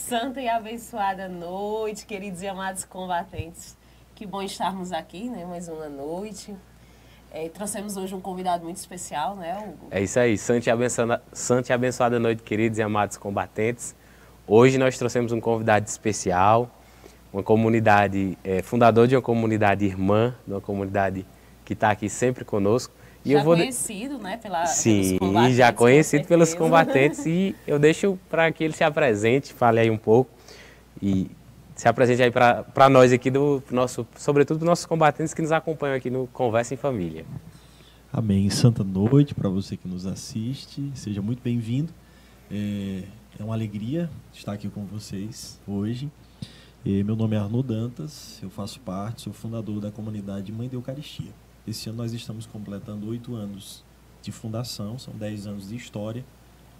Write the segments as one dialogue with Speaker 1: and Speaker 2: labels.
Speaker 1: Santa e abençoada noite, queridos e amados combatentes. Que bom estarmos aqui, né? Mais uma noite. Trouxemos hoje um convidado muito especial, né, Hugo?
Speaker 2: É isso aí, santa e abençoada noite, queridos e amados combatentes. Hoje nós trouxemos um convidado especial, uma comunidade, fundador de uma comunidade irmã, de uma comunidade que está aqui sempre conosco.
Speaker 1: E já conhecido, né, pelos
Speaker 2: combatentes. Sim, já conhecido pelos combatentes. E eu deixo para que ele se apresente, fale aí um pouco e se apresente aí para nós aqui, sobretudo dos nossos combatentes que nos acompanham aqui no Conversa em Família.
Speaker 3: Amém. Santa noite para você que nos assiste. Seja muito bem-vindo. É uma alegria estar aqui com vocês hoje. Meu nome é Arno Dantas, eu faço parte, sou fundador da comunidade Mãe da Eucaristia. Esse ano nós estamos completando 8 anos de fundação, são 10 anos de história,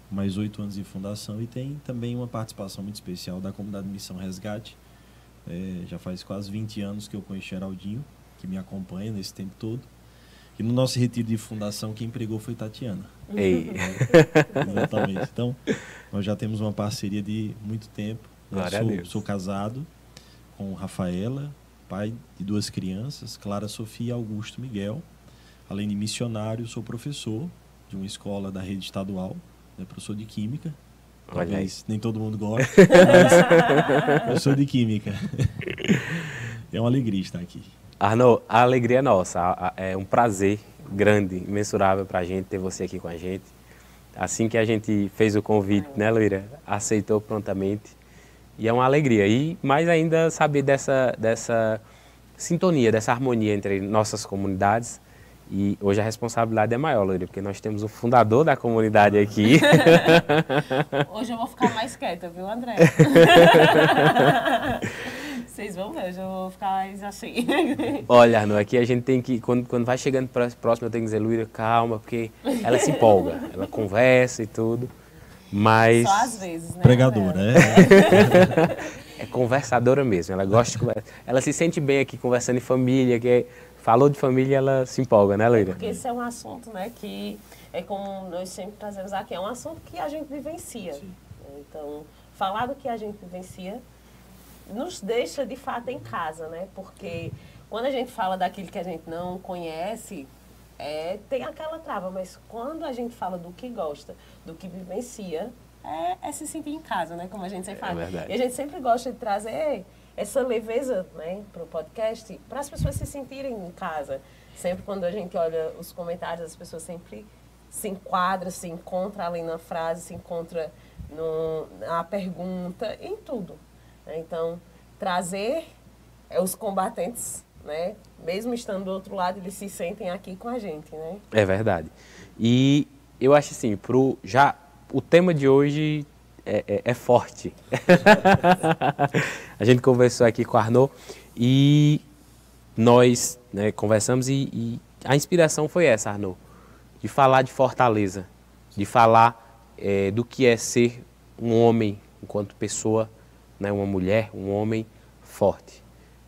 Speaker 3: mais 8 anos de fundação, e tem também uma participação muito especial da comunidade Missão Resgate. Já faz quase 20 anos que eu conheço Geraldinho, que me acompanha nesse tempo todo. E no nosso retiro de fundação, quem pregou foi Tatiana.
Speaker 2: Ei.
Speaker 3: Exatamente. Então, nós já temos uma parceria de muito tempo. Sou casado com Rafaela, pai de 2 crianças, Clara Sofia e Augusto Miguel. Além de missionário, sou professor de uma escola da rede estadual, professor de Química. Talvez nem todo mundo gosta, mas professor de Química. É uma alegria estar aqui.
Speaker 2: Arno, a alegria é nossa, é um prazer grande, imensurável para a gente ter você aqui com a gente. Assim que a gente fez o convite, né, Luíra? Aceitou prontamente. E é uma alegria. E mais ainda saber dessa sintonia, dessa harmonia entre nossas comunidades. E hoje a responsabilidade é maior, Luíra, porque nós temos o fundador da comunidade aqui.
Speaker 1: Hoje eu vou ficar mais quieta, viu, André? Vocês vão ver, hoje eu vou ficar mais assim.
Speaker 2: Olha, Arno, aqui a gente tem que, quando vai chegando próximo, eu tenho que dizer, Luíra, calma, porque ela se empolga, ela conversa e tudo, mas...
Speaker 1: Só às vezes, né?
Speaker 3: Pregadora,
Speaker 2: É conversadora mesmo, ela gosta de conversar. Ela se sente bem aqui conversando em família, falou de família, ela se empolga, né, Luíra?
Speaker 1: Porque esse é um assunto, né, que é como nós sempre trazemos aqui, é um assunto que a gente vivencia. Sim. Então, falar do que a gente vivencia nos deixa, de fato, em casa, né? Porque quando a gente fala daquilo que a gente não conhece, tem aquela trava, mas quando a gente fala do que gosta, do que vivencia, é se sentir em casa, né? Como a gente sempre fala.
Speaker 2: É verdade.
Speaker 1: E a gente sempre gosta de trazer essa leveza, né, para o podcast, para as pessoas se sentirem em casa. Sempre quando a gente olha os comentários, as pessoas sempre se enquadram, se encontram ali na frase, se encontram na pergunta, em tudo. Então, trazer os combatentes, né, mesmo estando do outro lado, eles se sentem aqui com a gente, né?
Speaker 2: É verdade. E eu acho assim, o tema de hoje é forte. A gente conversou aqui com a Arno e nós, né, conversamos e a inspiração foi essa, Arno, de falar de fortaleza, de falar do que é ser um homem enquanto pessoa, né, uma mulher, um homem forte.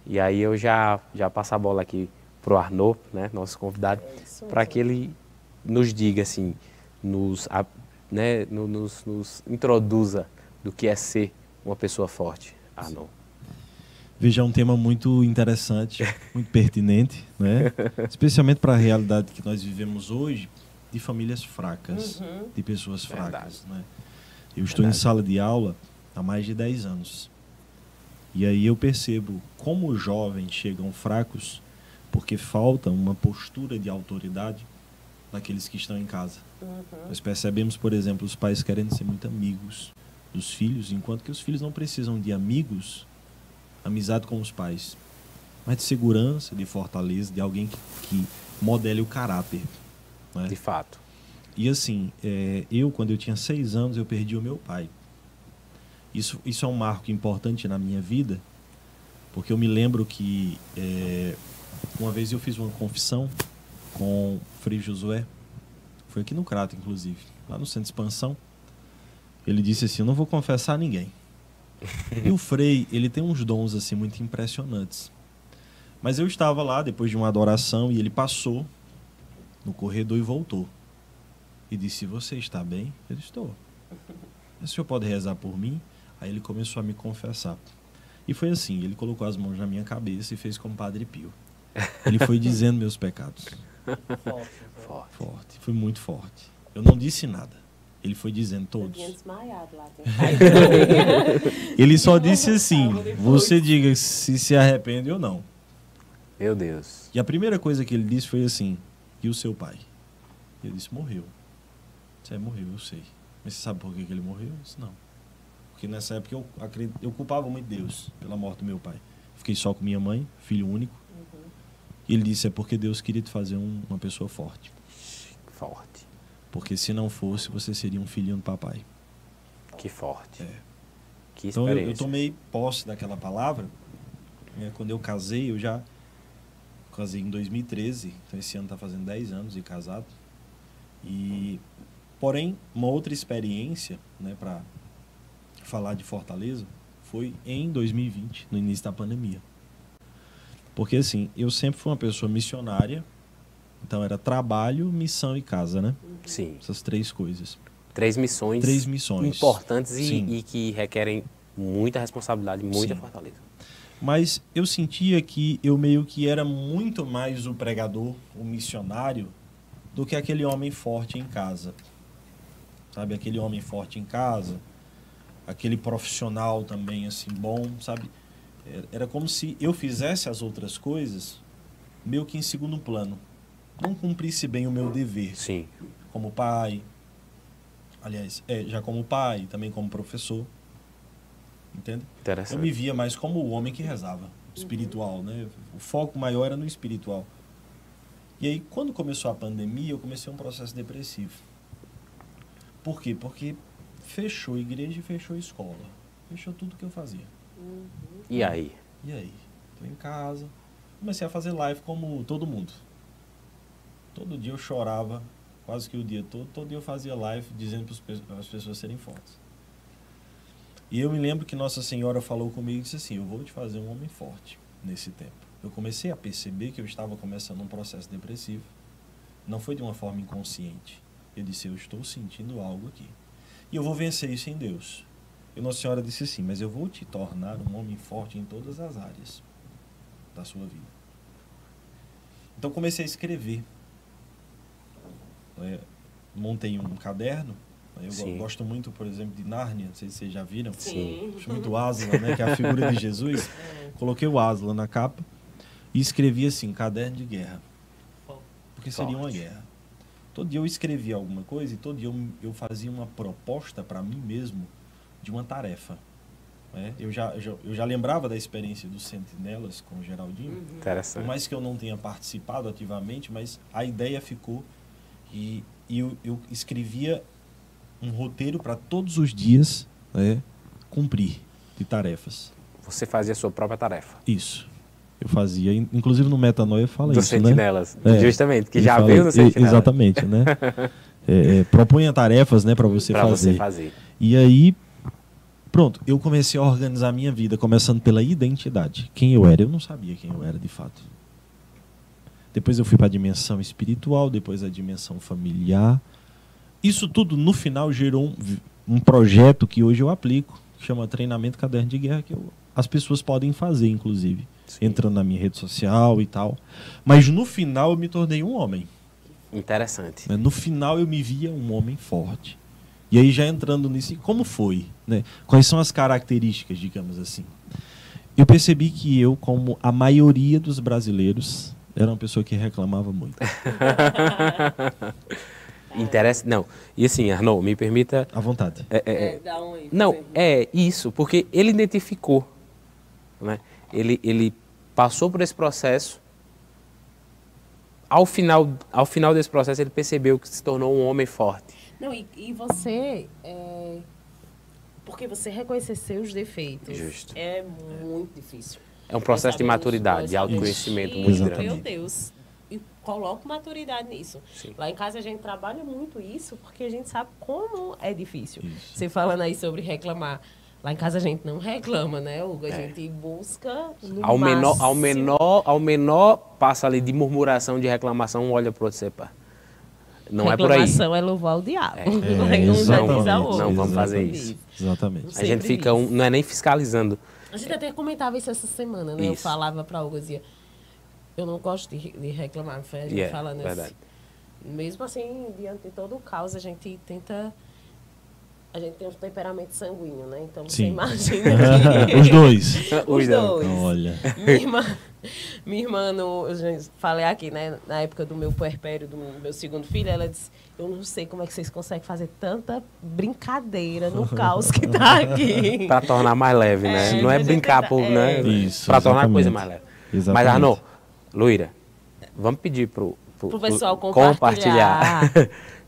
Speaker 2: E aí eu já passo a bola aqui para o Arno, né, nosso convidado, para que ele nos diga, assim, nos introduza do que é ser uma pessoa forte, Arno.
Speaker 3: Veja, é um tema muito interessante, muito pertinente, né? Especialmente para a realidade que nós vivemos hoje, de famílias fracas, de pessoas fracas. Né? Eu estou em sala de aula há mais de 10 anos. E aí eu percebo como os jovens chegam fracos porque falta uma postura de autoridade daqueles que estão em casa. Nós percebemos, por exemplo, os pais querendo ser muito amigos dos filhos, enquanto que os filhos não precisam de amigos, amizade com os pais, mas de segurança, de fortaleza, de alguém que modele o caráter. Né?
Speaker 2: De fato.
Speaker 3: E assim, quando eu tinha 6 anos, eu perdi o meu pai. Isso é um marco importante na minha vida, porque eu me lembro que uma vez eu fiz uma confissão com o Frei Josué, foi aqui no Crato, inclusive, lá no Centro de Expansão. Ele disse assim, eu não vou confessar a ninguém. E o Frei, ele tem uns dons assim muito impressionantes. Mas eu estava lá depois de uma adoração e ele passou no corredor e voltou. E disse, você está bem? Eu disse, estou. O senhor pode rezar por mim? Aí ele começou a me confessar. E foi assim, ele colocou as mãos na minha cabeça e fez como Padre Pio. Ele foi dizendo meus pecados. Forte. Foi muito forte. Eu não disse nada. Ele foi dizendo todos.
Speaker 1: Eu tinha desmaiado lá.
Speaker 3: Ele só disse assim, você diga se arrepende ou não.
Speaker 2: Meu Deus.
Speaker 3: E a primeira coisa que ele disse foi assim, e o seu pai? Eu disse, morreu. Você morreu, eu sei. Mas você sabe por que ele morreu? Eu disse, não. Porque nessa época eu culpava muito Deus pela morte do meu pai. Fiquei só com minha mãe, filho único. E ele disse, é porque Deus queria te fazer uma pessoa forte.
Speaker 2: Forte.
Speaker 3: Porque se não fosse, você seria um filhinho do papai.
Speaker 2: Que forte. Que
Speaker 3: então
Speaker 2: experiência.
Speaker 3: eu tomei posse daquela palavra. Quando eu casei, eu já casei em 2013. Então esse ano está fazendo 10 anos de casado. Porém, uma outra experiência, para falar de Fortaleza, foi em 2020, no início da pandemia. Porque assim, eu sempre fui uma pessoa missionária. Então era trabalho, missão e casa, né?
Speaker 2: Sim.
Speaker 3: Essas 3 coisas.
Speaker 2: 3 missões.
Speaker 3: 3 missões.
Speaker 2: Importantes e que requerem muita responsabilidade, muita fortaleza.
Speaker 3: Mas eu sentia que eu meio que era muito mais o pregador, o missionário, do que aquele homem forte em casa. Sabe? Aquele homem forte em casa, aquele profissional também, assim, bom, sabe? Era como se eu fizesse as outras coisas meio que em segundo plano. Não cumprisse bem o meu dever.
Speaker 2: Sim.
Speaker 3: Como pai. Aliás, já como pai, também como professor. Entende?
Speaker 2: Interessante.
Speaker 3: Eu me via mais como o homem que rezava. Espiritual, né? O foco maior era no espiritual. E aí, quando começou a pandemia, eu comecei um processo depressivo. Por quê? Porque fechou a igreja e fechou a escola. Fechou tudo que eu fazia.
Speaker 2: E aí?
Speaker 3: E aí? Tô em casa. Comecei a fazer live como todo mundo. Todo dia eu chorava, quase que o dia todo. Todo dia eu fazia live dizendo para as pessoas serem fortes. E eu me lembro que Nossa Senhora falou comigo e disse assim, eu vou te fazer um homem forte nesse tempo. Eu comecei a perceber que eu estava começando um processo depressivo. Não foi de uma forma inconsciente. Eu disse, eu estou sentindo algo aqui. E eu vou vencer isso em Deus. E Nossa Senhora disse assim, mas eu vou te tornar um homem forte em todas as áreas da sua vida. Então comecei a escrever. Montei um caderno. Eu gosto muito, por exemplo, de Nárnia, não sei se vocês já viram.
Speaker 2: Sim.
Speaker 3: Gosto muito do Aslan, né, que é a figura de Jesus. Coloquei o Aslan na capa e escrevi assim, caderno de guerra. Porque seria uma guerra. Todo dia eu escrevia alguma coisa e todo dia eu fazia uma proposta para mim mesmo de uma tarefa. Eu já lembrava da experiência dos Sentinelas com o Geraldinho.
Speaker 2: Interessante.
Speaker 3: Por mais que eu não tenha participado ativamente, mas a ideia ficou. E eu escrevia um roteiro para todos os dias cumprir de tarefas.
Speaker 2: Você fazia a sua própria tarefa.
Speaker 3: Isso. Eu fazia. Inclusive no Metanoia fala
Speaker 2: dos
Speaker 3: isso,
Speaker 2: Sentinelas.
Speaker 3: né?
Speaker 2: Justamente, que
Speaker 3: ele
Speaker 2: já
Speaker 3: fala,
Speaker 2: veio no Sentinelas.
Speaker 3: Exatamente, né? Propunha tarefas, né, para você fazer. E aí, pronto, eu comecei a organizar a minha vida, começando pela identidade. Quem eu era? Eu não sabia quem eu era de fato. Depois eu fui para a dimensão espiritual, depois a dimensão familiar. Isso tudo, no final, gerou um projeto que hoje eu aplico, que chama Treinamento Caderno de Guerra, que as pessoas podem fazer, inclusive, entrando na minha rede social e tal. Mas no final eu me tornei um homem.
Speaker 2: Interessante.
Speaker 3: No final eu me via um homem forte. E aí já entrando nisso, como foi? Né? Quais são as características, digamos assim? Eu percebi que eu, como a maioria dos brasileiros, era uma pessoa que reclamava muito.
Speaker 2: Interessa? Não. E assim, Arnaud, me permita...
Speaker 3: À vontade.
Speaker 1: Dá um
Speaker 2: não, é isso, porque ele identificou, né? Ele passou por esse processo. Ao final desse processo, ele percebeu que se tornou um homem forte.
Speaker 1: Não, e você... porque você reconhecer seus defeitos é muito difícil.
Speaker 2: É um processo de maturidade, de autoconhecimento muito grande.
Speaker 1: Meu Deus, e coloco maturidade nisso.
Speaker 2: Sim.
Speaker 1: Lá em casa a gente trabalha muito isso, porque a gente sabe como é difícil. Isso. Você falando aí sobre reclamar. Lá em casa a gente não reclama, né, Hugo? A gente busca no
Speaker 2: ao menor passo ali de murmuração, de reclamação, um olha para o outro e pá. Não é por aí.
Speaker 1: Reclamação é louvar o diabo.
Speaker 2: Não,
Speaker 1: Já diz a outra.
Speaker 2: não vamos fazer isso.
Speaker 3: Exatamente.
Speaker 2: A gente fica, não é nem fiscalizando.
Speaker 1: A gente até comentava isso essa semana, né? Eu
Speaker 2: Isso.
Speaker 1: falava pra Hugo, dizia, eu não gosto de reclamar, não foi a gente falando
Speaker 2: verdade.
Speaker 1: assim. Mesmo assim, diante de todo o caos, a gente tenta... A gente tem um temperamento sanguíneo, né? Então você
Speaker 3: Sim.
Speaker 1: imagina que...
Speaker 3: Os dois.
Speaker 1: Os dois.
Speaker 3: Olha.
Speaker 1: Minha irmã eu já falei aqui, né? Na época do meu puerpério, do meu segundo filho, ela disse, eu não sei como é que vocês conseguem fazer tanta brincadeira no caos que tá aqui.
Speaker 2: Para tornar mais leve, né? Não é brincar, né?
Speaker 3: Isso,
Speaker 2: Para tornar a
Speaker 3: exatamente.
Speaker 2: coisa mais leve.
Speaker 3: Exatamente.
Speaker 2: Mas, Arnô, Luíra, vamos pedir pro
Speaker 1: pessoal compartilhar.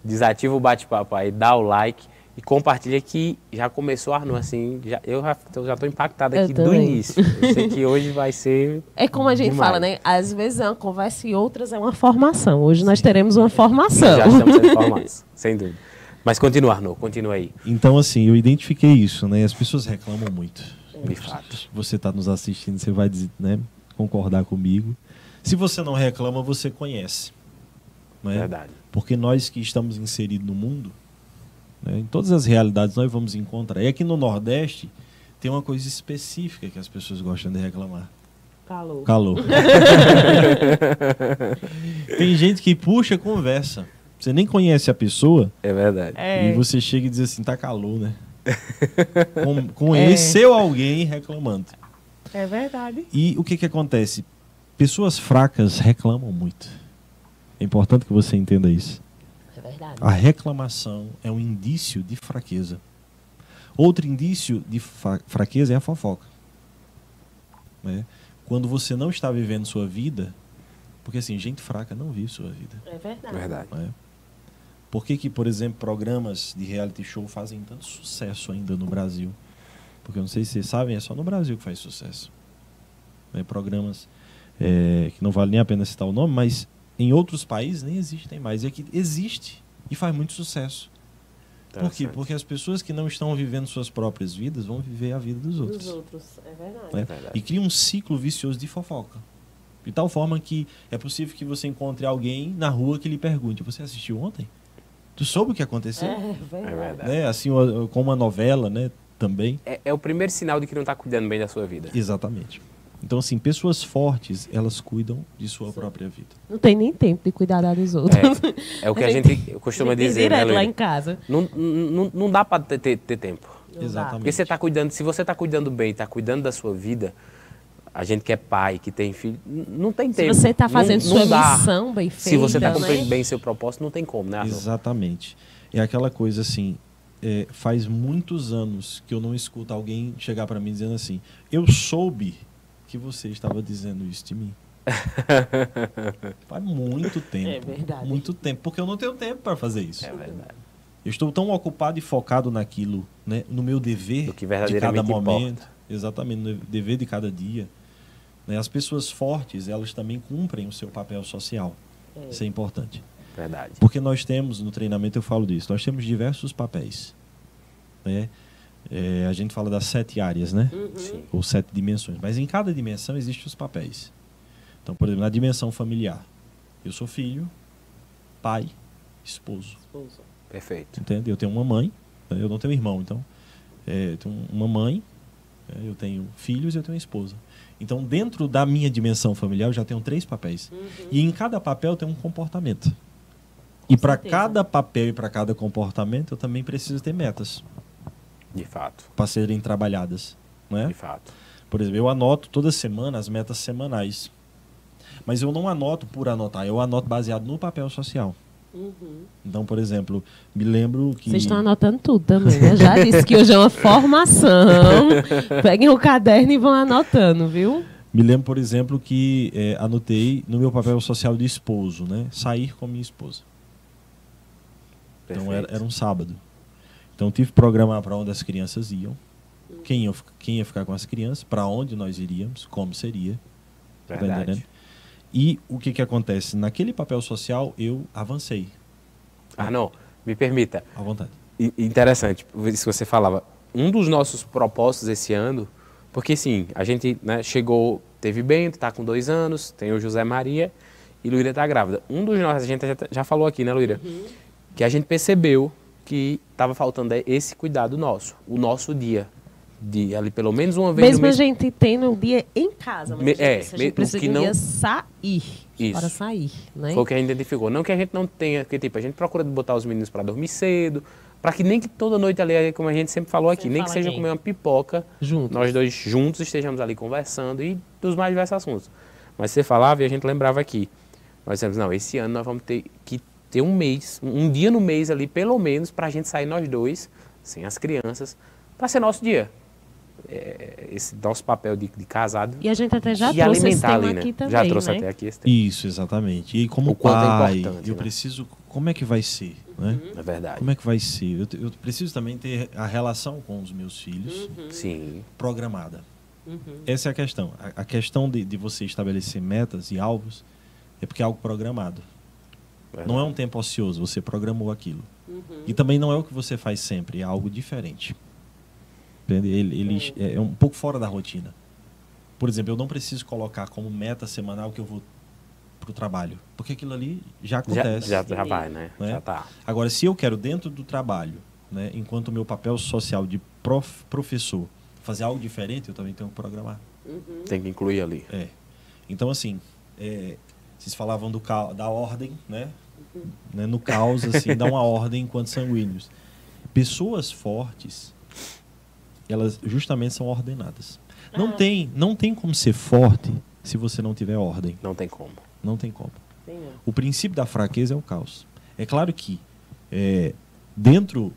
Speaker 2: Desativa o bate-papo aí, dá o like e compartilha que já começou, Arnô, assim, eu já tô impactado aqui do início. Eu sei que hoje vai ser
Speaker 1: É como a gente
Speaker 2: demais.
Speaker 1: fala, né? Às vezes é uma conversa e outras é uma formação. Hoje nós teremos uma formação.
Speaker 2: Já estamos sendo formados, sem dúvida. Mas continua, Arnô, continua aí.
Speaker 3: Então, assim, eu identifiquei isso, né? As pessoas reclamam muito.
Speaker 2: De fato.
Speaker 3: Você está nos assistindo, você vai dizer, né, concordar comigo. Se você não reclama, você conhece. Não é?
Speaker 2: Verdade.
Speaker 3: Porque nós que estamos inseridos no mundo, né, em todas as realidades nós vamos encontrar. E aqui no Nordeste tem uma coisa específica que as pessoas gostam de reclamar.
Speaker 1: Calor.
Speaker 3: Calor. Tem gente que puxa conversa. Você nem conhece a pessoa
Speaker 2: É verdade.
Speaker 3: e você chega e diz assim, tá calor, né? Conheceu alguém reclamando.
Speaker 1: É verdade.
Speaker 3: E o que que acontece? Pessoas fracas reclamam muito. É importante que você entenda isso.
Speaker 1: É verdade.
Speaker 3: A reclamação é um indício de fraqueza. Outro indício de fraqueza é a fofoca. Né? Quando você não está vivendo sua vida, porque assim, gente fraca não vive sua vida.
Speaker 1: É verdade.
Speaker 2: Verdade.
Speaker 3: Né? Por que, por exemplo, programas de reality show fazem tanto sucesso ainda no Brasil? Porque eu não sei se vocês sabem, é só no Brasil que faz sucesso. Né? Programas que não vale nem a pena citar o nome, mas em outros países nem existem mais. E aqui existe e faz muito sucesso. Por quê? Porque as pessoas que não estão vivendo suas próprias vidas vão viver a vida dos outros.
Speaker 1: Dos outros, é verdade.
Speaker 3: Né?
Speaker 2: É verdade.
Speaker 3: E cria um ciclo vicioso de fofoca. De tal forma que é possível que você encontre alguém na rua que lhe pergunte, você assistiu ontem? Tu soube o que aconteceu?
Speaker 1: É verdade.
Speaker 2: É verdade.
Speaker 3: Né? Assim, como uma novela, né? Também.
Speaker 2: É o primeiro sinal de que não está cuidando bem da sua vida.
Speaker 3: Exatamente. Então, assim, pessoas fortes, elas cuidam de sua própria vida.
Speaker 1: Não tem nem tempo de cuidar dos outros.
Speaker 2: É o que a gente costuma dizer, né,
Speaker 1: direto lá
Speaker 2: Luíra?
Speaker 1: em casa.
Speaker 2: Não dá para ter tempo.
Speaker 1: Não dá.
Speaker 3: Exatamente.
Speaker 2: Porque você tá cuidando, se você está cuidando bem, está cuidando da sua vida, a gente que é pai, que tem filho, não tem
Speaker 1: Se
Speaker 2: tempo.
Speaker 1: você está fazendo
Speaker 2: Não
Speaker 1: sua
Speaker 2: dá.
Speaker 1: missão bem feita,
Speaker 2: Se você está
Speaker 1: né?
Speaker 2: cumprindo bem seu propósito, não tem como, né, Arnô?
Speaker 3: Exatamente. É aquela coisa assim, faz muitos anos que eu não escuto alguém chegar para mim dizendo assim, eu soube que você estava dizendo isso de mim. Faz muito tempo.
Speaker 1: É verdade.
Speaker 3: Muito tempo, porque eu não tenho tempo para fazer isso.
Speaker 2: É verdade.
Speaker 3: Eu estou tão ocupado e focado naquilo, né, no meu dever
Speaker 2: Do que
Speaker 3: de cada
Speaker 2: verdadeiramente
Speaker 3: momento,
Speaker 2: importa.
Speaker 3: exatamente, no dever de cada dia. Né, as pessoas fortes, elas também cumprem o seu papel social. Isso é importante.
Speaker 2: Verdade.
Speaker 3: Porque nós temos, no treinamento eu falo disso, nós temos diversos papéis. Né? A gente fala das 7 áreas, né?
Speaker 2: Sim.
Speaker 3: Ou 7 dimensões. Mas em cada dimensão existem os papéis. Então, por exemplo, na dimensão familiar, eu sou filho, pai, esposo.
Speaker 2: Perfeito.
Speaker 3: Entende? Eu tenho uma mãe, né? Eu não tenho irmão, então eu tenho uma mãe, eu tenho filhos e eu tenho uma esposa. Então, dentro da minha dimensão familiar, eu já tenho 3 papéis. E em cada papel tem um comportamento. E para
Speaker 1: certeza.
Speaker 3: cada papel e para cada comportamento, eu também preciso ter metas
Speaker 2: De fato.
Speaker 3: para serem trabalhadas. Né?
Speaker 2: De fato.
Speaker 3: Por exemplo, eu anoto toda semana as metas semanais. Mas eu não anoto por anotar, eu anoto baseado no papel social. Então, por exemplo, me lembro que...
Speaker 1: Vocês estão anotando tudo também, né? Já disse que hoje é uma formação. Peguem o caderno e vão anotando, viu?
Speaker 3: Me lembro, por exemplo, que anotei no meu papel social de esposo, né? Sair com minha esposa. Então
Speaker 2: Perfeito.
Speaker 3: era um sábado. Então tive que programar para onde as crianças iam, quem ia ficar com as crianças, para onde nós iríamos, como seria. Tá
Speaker 2: Verdade.
Speaker 3: entendendo? E o que acontece? Naquele papel social eu avancei.
Speaker 2: Arnô, me permita.
Speaker 3: À vontade.
Speaker 2: Interessante, isso que você falava. Um dos nossos propósitos esse ano, porque sim, a gente, né, chegou, teve Bento, está com 2 anos, tem o José Maria, e Luíra está grávida. Um dos nós, a gente já falou aqui, né, Luíra? Que a gente percebeu que estava faltando esse cuidado nosso, o nosso dia. De ali pelo menos uma vez
Speaker 1: mesmo
Speaker 2: no mês.
Speaker 1: a gente tendo um dia em casa, mas a gente precisa
Speaker 2: que
Speaker 1: de um
Speaker 2: não...
Speaker 1: dia sair.
Speaker 2: Isso.
Speaker 1: Para sair, né?
Speaker 2: Foi o que a gente identificou. Não que a gente não tenha, que tipo, a gente procura botar os meninos para dormir cedo, para que nem que toda noite ali, como a gente sempre falou aqui, nem que seja comer uma pipoca, nós dois juntos estejamos ali conversando e dos mais diversos assuntos. Mas você falava e a gente lembrava aqui. Nós dissemos, não, esse ano nós vamos ter que ter um mês, um dia no mês ali, pelo menos, para a gente sair nós dois, sem as crianças, para ser nosso dia. Esse nosso papel de casado.
Speaker 1: E a gente até já trouxe esse tema
Speaker 2: ali, né?
Speaker 1: aqui também,
Speaker 2: já trouxe
Speaker 1: né?
Speaker 2: até aqui esse tema.
Speaker 3: Isso, exatamente. E como
Speaker 2: o quanto
Speaker 3: pai,
Speaker 2: é importante,
Speaker 3: eu
Speaker 2: né?
Speaker 3: preciso... Como é que vai ser? Né?
Speaker 2: É verdade.
Speaker 3: Como é que vai ser? Eu preciso também ter a relação com os meus filhos
Speaker 2: Sim.
Speaker 3: programada. Essa é a questão. A questão de você estabelecer metas e alvos é porque é algo programado.
Speaker 2: Verdade.
Speaker 3: Não é um tempo ocioso, você programou aquilo. E também não é o que você faz sempre, é algo diferente. Entende? Ele é um pouco fora da rotina. Por exemplo, eu não preciso colocar como meta semanal que eu vou para o trabalho, porque aquilo ali já acontece.
Speaker 2: Já vai, né? Já tá.
Speaker 3: Agora, se eu quero dentro do trabalho, né, enquanto o meu papel social de professor, fazer algo diferente, eu também tenho que programar.
Speaker 2: Tem que incluir ali.
Speaker 3: Então, assim, vocês falavam da ordem, né? No caos, assim, dá uma ordem enquanto sanguíneos. Pessoas fortes, elas justamente são ordenadas. Não tem como ser forte se você não tiver ordem.
Speaker 2: Não tem como.
Speaker 3: Não tem como. O princípio da fraqueza é o caos. É claro que dentro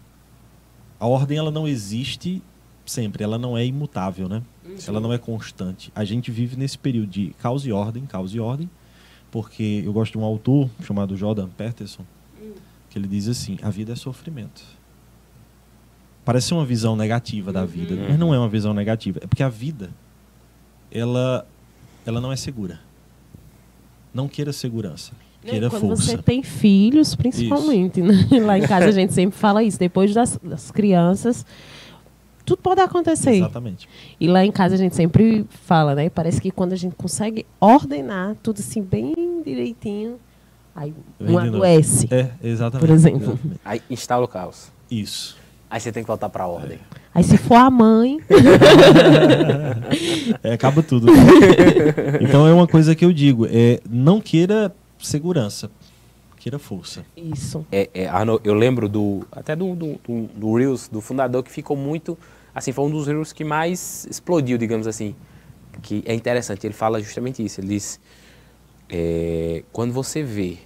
Speaker 3: a ordem ela não existe sempre, ela não é imutável, né? Ela não é constante. A gente vive nesse período de caos e ordem, porque eu gosto de um autor chamado Jordan Peterson, que ele diz assim: a vida é sofrimento. Parece uma visão negativa da vida, mas não é uma visão negativa. É porque a vida, ela não é segura. Não queira segurança, queira
Speaker 1: quando
Speaker 3: força.
Speaker 1: Você tem filhos, principalmente, né? Lá em casa a gente sempre fala isso. Depois das crianças, tudo pode acontecer.
Speaker 3: Exatamente.
Speaker 1: E lá em casa a gente sempre fala, né? Parece que quando a gente consegue ordenar tudo assim bem direitinho, aí um adoece.
Speaker 3: Exatamente.
Speaker 1: Por exemplo.
Speaker 3: Exatamente.
Speaker 2: Aí instala o caos.
Speaker 3: Isso.
Speaker 2: Aí você tem que voltar para a ordem.
Speaker 1: Aí se for a mãe...
Speaker 3: acaba tudo. Então é uma coisa que eu digo, não queira segurança, queira força.
Speaker 1: Isso.
Speaker 2: Eu lembro até do Reels, do fundador, que ficou muito, assim, foi um dos Reels que mais explodiu, digamos assim, que é interessante, ele fala justamente isso, ele diz, quando você vê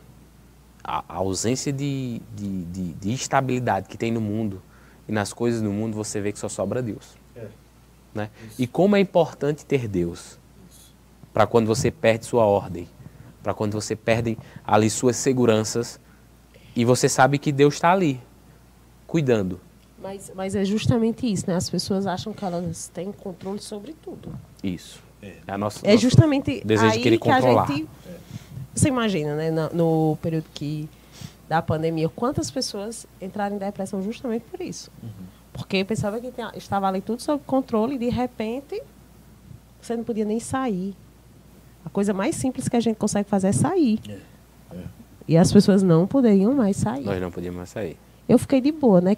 Speaker 2: a ausência de estabilidade que tem no mundo, e nas coisas do mundo, você vê que só sobra Deus. Né? E como é importante ter Deus para quando você perde sua ordem, para quando você perde ali suas seguranças e você sabe que Deus está ali, cuidando.
Speaker 1: Mas é justamente isso, né? As pessoas acham que elas têm controle sobre tudo.
Speaker 2: Isso. Nosso
Speaker 1: justamente
Speaker 2: desejo de querer controlar.
Speaker 1: Você imagina, né? No período da pandemia, quantas pessoas entraram em depressão justamente por isso. Porque pensava que estava ali tudo sob controle e, de repente, você não podia nem sair. A coisa mais simples que a gente consegue fazer é sair. E as pessoas não poderiam mais sair.
Speaker 2: Nós não podíamos mais sair.
Speaker 1: Eu fiquei de boa, né?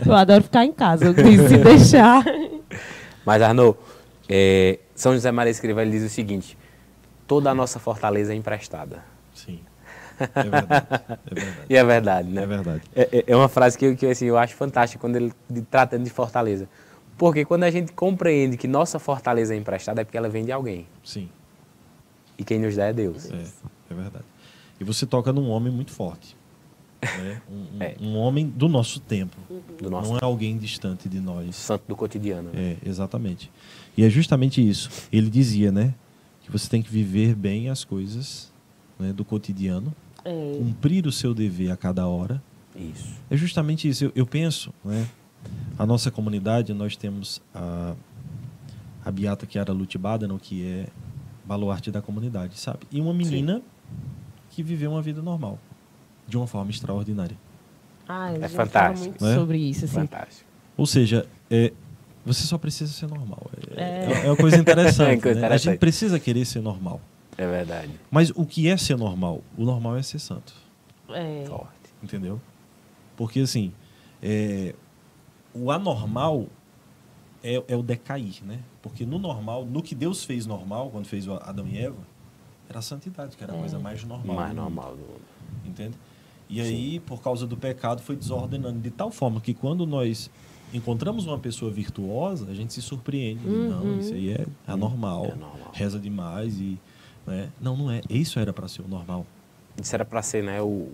Speaker 1: Eu adoro ficar em casa. Eu quis se deixar.
Speaker 2: Mas, Arnaud, São José Maria Escrivá, ele diz o seguinte: toda a nossa fortaleza é emprestada.
Speaker 3: Sim. É verdade.
Speaker 2: E é verdade, né?
Speaker 3: É verdade.
Speaker 2: É uma frase que assim, eu acho fantástica quando ele trata de fortaleza. Porque quando a gente compreende que nossa fortaleza é emprestada, é porque ela vem de alguém.
Speaker 3: Sim.
Speaker 2: E quem nos dá é Deus.
Speaker 3: É verdade. E você toca num homem muito forte. Né? Um homem do nosso tempo. Não é alguém distante de nós.
Speaker 2: Santo do cotidiano.
Speaker 3: Exatamente. E é justamente isso. Ele dizia, né? Que você tem que viver bem as coisas, né, do cotidiano. Cumprir o seu dever a cada hora.
Speaker 2: Isso.
Speaker 3: É justamente isso. Eu penso, né? A nossa comunidade, nós temos a Beata Chiara Lutibada, que é baluarte da comunidade, sabe? E uma menina que viveu uma vida normal, de uma forma extraordinária.
Speaker 1: Eu
Speaker 2: fantástico.
Speaker 1: falo muito sobre isso. Assim.
Speaker 2: Fantástico.
Speaker 3: Ou seja, você só precisa ser normal. É uma coisa interessante. Né? A gente precisa querer ser normal.
Speaker 2: É verdade.
Speaker 3: Mas o que é ser normal? O normal é ser santo.
Speaker 2: Forte.
Speaker 3: Entendeu? Porque, assim, o anormal é o decair, né? Porque no normal, no que Deus fez normal, quando fez o Adão e Eva, era a santidade, que era a coisa mais normal.
Speaker 2: Mais normal do mundo.
Speaker 3: Entende? E aí, por causa do pecado, foi desordenando de tal forma que quando nós encontramos uma pessoa virtuosa, a gente se surpreende. Não, isso aí é anormal, reza demais e... Né? Não é. Isso era para ser o normal.
Speaker 2: Isso era para ser, né, o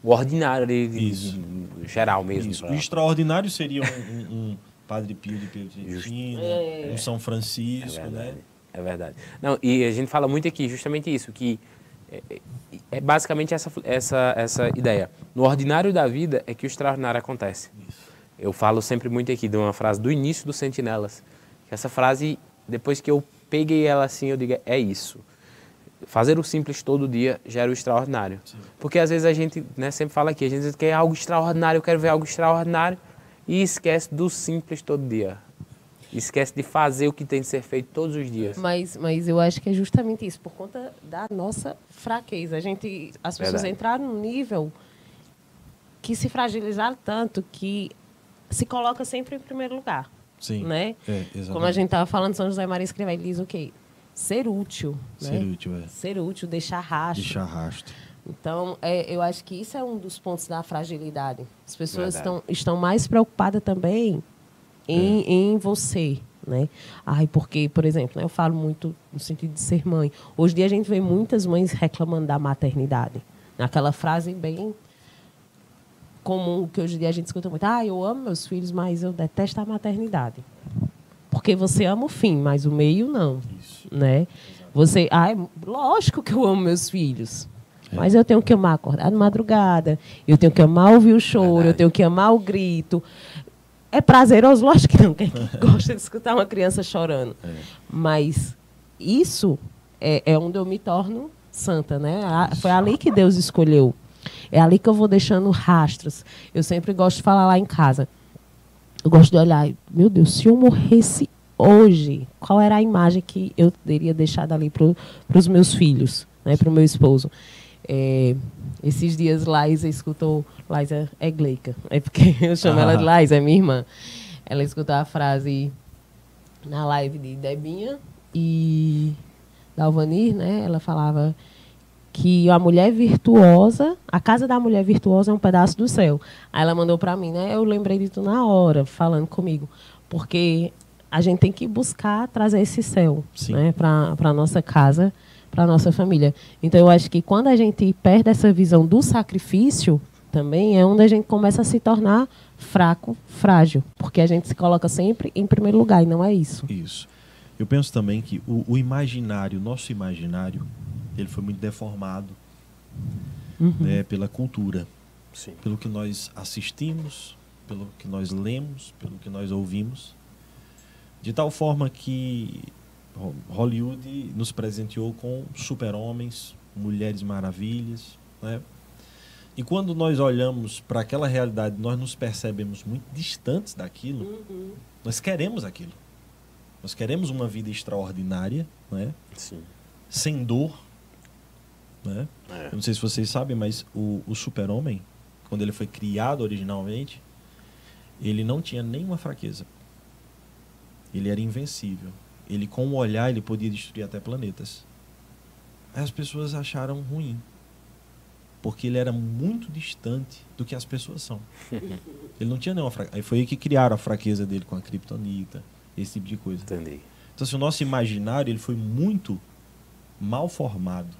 Speaker 2: ordinário geral mesmo.
Speaker 3: Isso. O extraordinário seria um Padre Pio de Pietrelcina, um São Francisco, né?
Speaker 2: É verdade. Não, e a gente fala muito aqui justamente isso, que é basicamente essa ideia. No ordinário da vida é que o extraordinário acontece. Isso. Eu falo sempre muito aqui de uma frase do início do Sentinelas. Que essa frase, depois que eu peguei ela assim, eu digo, é isso. Fazer o simples todo dia gera o extraordinário. Sim. Porque às vezes a gente, né, sempre fala aqui, a gente quer algo extraordinário, eu quero ver algo extraordinário, e esquece do simples todo dia. Esquece de fazer o que tem que ser feito todos os dias.
Speaker 1: Mas eu acho que é justamente isso, por conta da nossa fraqueza. As pessoas entraram num nível que se fragilizaram tanto que se coloca sempre em primeiro lugar.
Speaker 3: Sim,
Speaker 1: né?
Speaker 3: Exatamente.
Speaker 1: Como a gente estava falando, São José Maria escreveu, ele diz o quê? Ser útil.
Speaker 3: Ser
Speaker 1: né?
Speaker 3: útil,
Speaker 1: Ser útil, deixar rastro.
Speaker 3: Deixar rastro.
Speaker 1: Então, eu acho que isso é um dos pontos da fragilidade. As pessoas estão mais preocupadas também em você, né? Porque, por exemplo, né, eu falo muito no sentido de ser mãe. Hoje em dia a gente vê muitas mães reclamando da maternidade. Naquela frase bem comum que hoje em dia a gente escuta muito. Eu amo meus filhos, mas eu detesto a maternidade. Porque você ama o fim, mas o meio não. Isso. Né? Você, lógico que eu amo meus filhos. Mas eu tenho que amar acordar de madrugada, eu tenho que amar ouvir o choro, eu tenho que amar o grito. É prazeroso? Lógico que não. Quem gosta de escutar uma criança chorando. Mas isso é onde eu me torno santa, né? Foi ali que Deus escolheu. É ali que eu vou deixando rastros. Eu sempre gosto de falar lá em casa. Eu gosto de olhar, meu Deus, se eu morresse hoje, qual era a imagem que eu teria deixado ali para os meus filhos, né, para o meu esposo? Esses dias, Laísa escutou... Laísa é Gleica, é porque eu chamo ela de Laísa, é minha irmã. Ela escutou a frase na live de Debinha e da Alvanir, né? Ela falava que a mulher virtuosa, a casa da mulher virtuosa é um pedaço do céu. Aí ela mandou para mim, né? Eu lembrei de tu na hora, falando comigo. Porque a gente tem que buscar trazer esse céu, né, para a nossa casa, para a nossa família. Então, eu acho que quando a gente perde essa visão do sacrifício, também é onde a gente começa a se tornar fraco, frágil. Porque a gente se coloca sempre em primeiro lugar, e não é isso.
Speaker 3: Isso. Eu penso também que o imaginário, nosso imaginário, ele foi muito deformado né, pela cultura.
Speaker 2: Sim.
Speaker 3: Pelo que nós assistimos, pelo que nós lemos, pelo que nós ouvimos. De tal forma que Hollywood nos presenteou com super-homens, mulheres maravilhas, né? E quando nós olhamos para aquela realidade, nós nos percebemos muito distantes daquilo. Nós queremos aquilo. Nós queremos uma vida extraordinária, né?
Speaker 2: Sim.
Speaker 3: Sem dor. Né? Eu não sei se vocês sabem, mas o super-homem, quando ele foi criado originalmente, ele não tinha nenhuma fraqueza. Ele era invencível. Ele, com o olhar, ele podia destruir até planetas. Aí as pessoas acharam ruim. Porque ele era muito distante do que as pessoas são. Ele não tinha nenhuma fraqueza. Aí foi aí que criaram a fraqueza dele com a Kryptonita, esse tipo de coisa.
Speaker 2: Entendi.
Speaker 3: Então, assim, o nosso imaginário ele foi muito mal formado.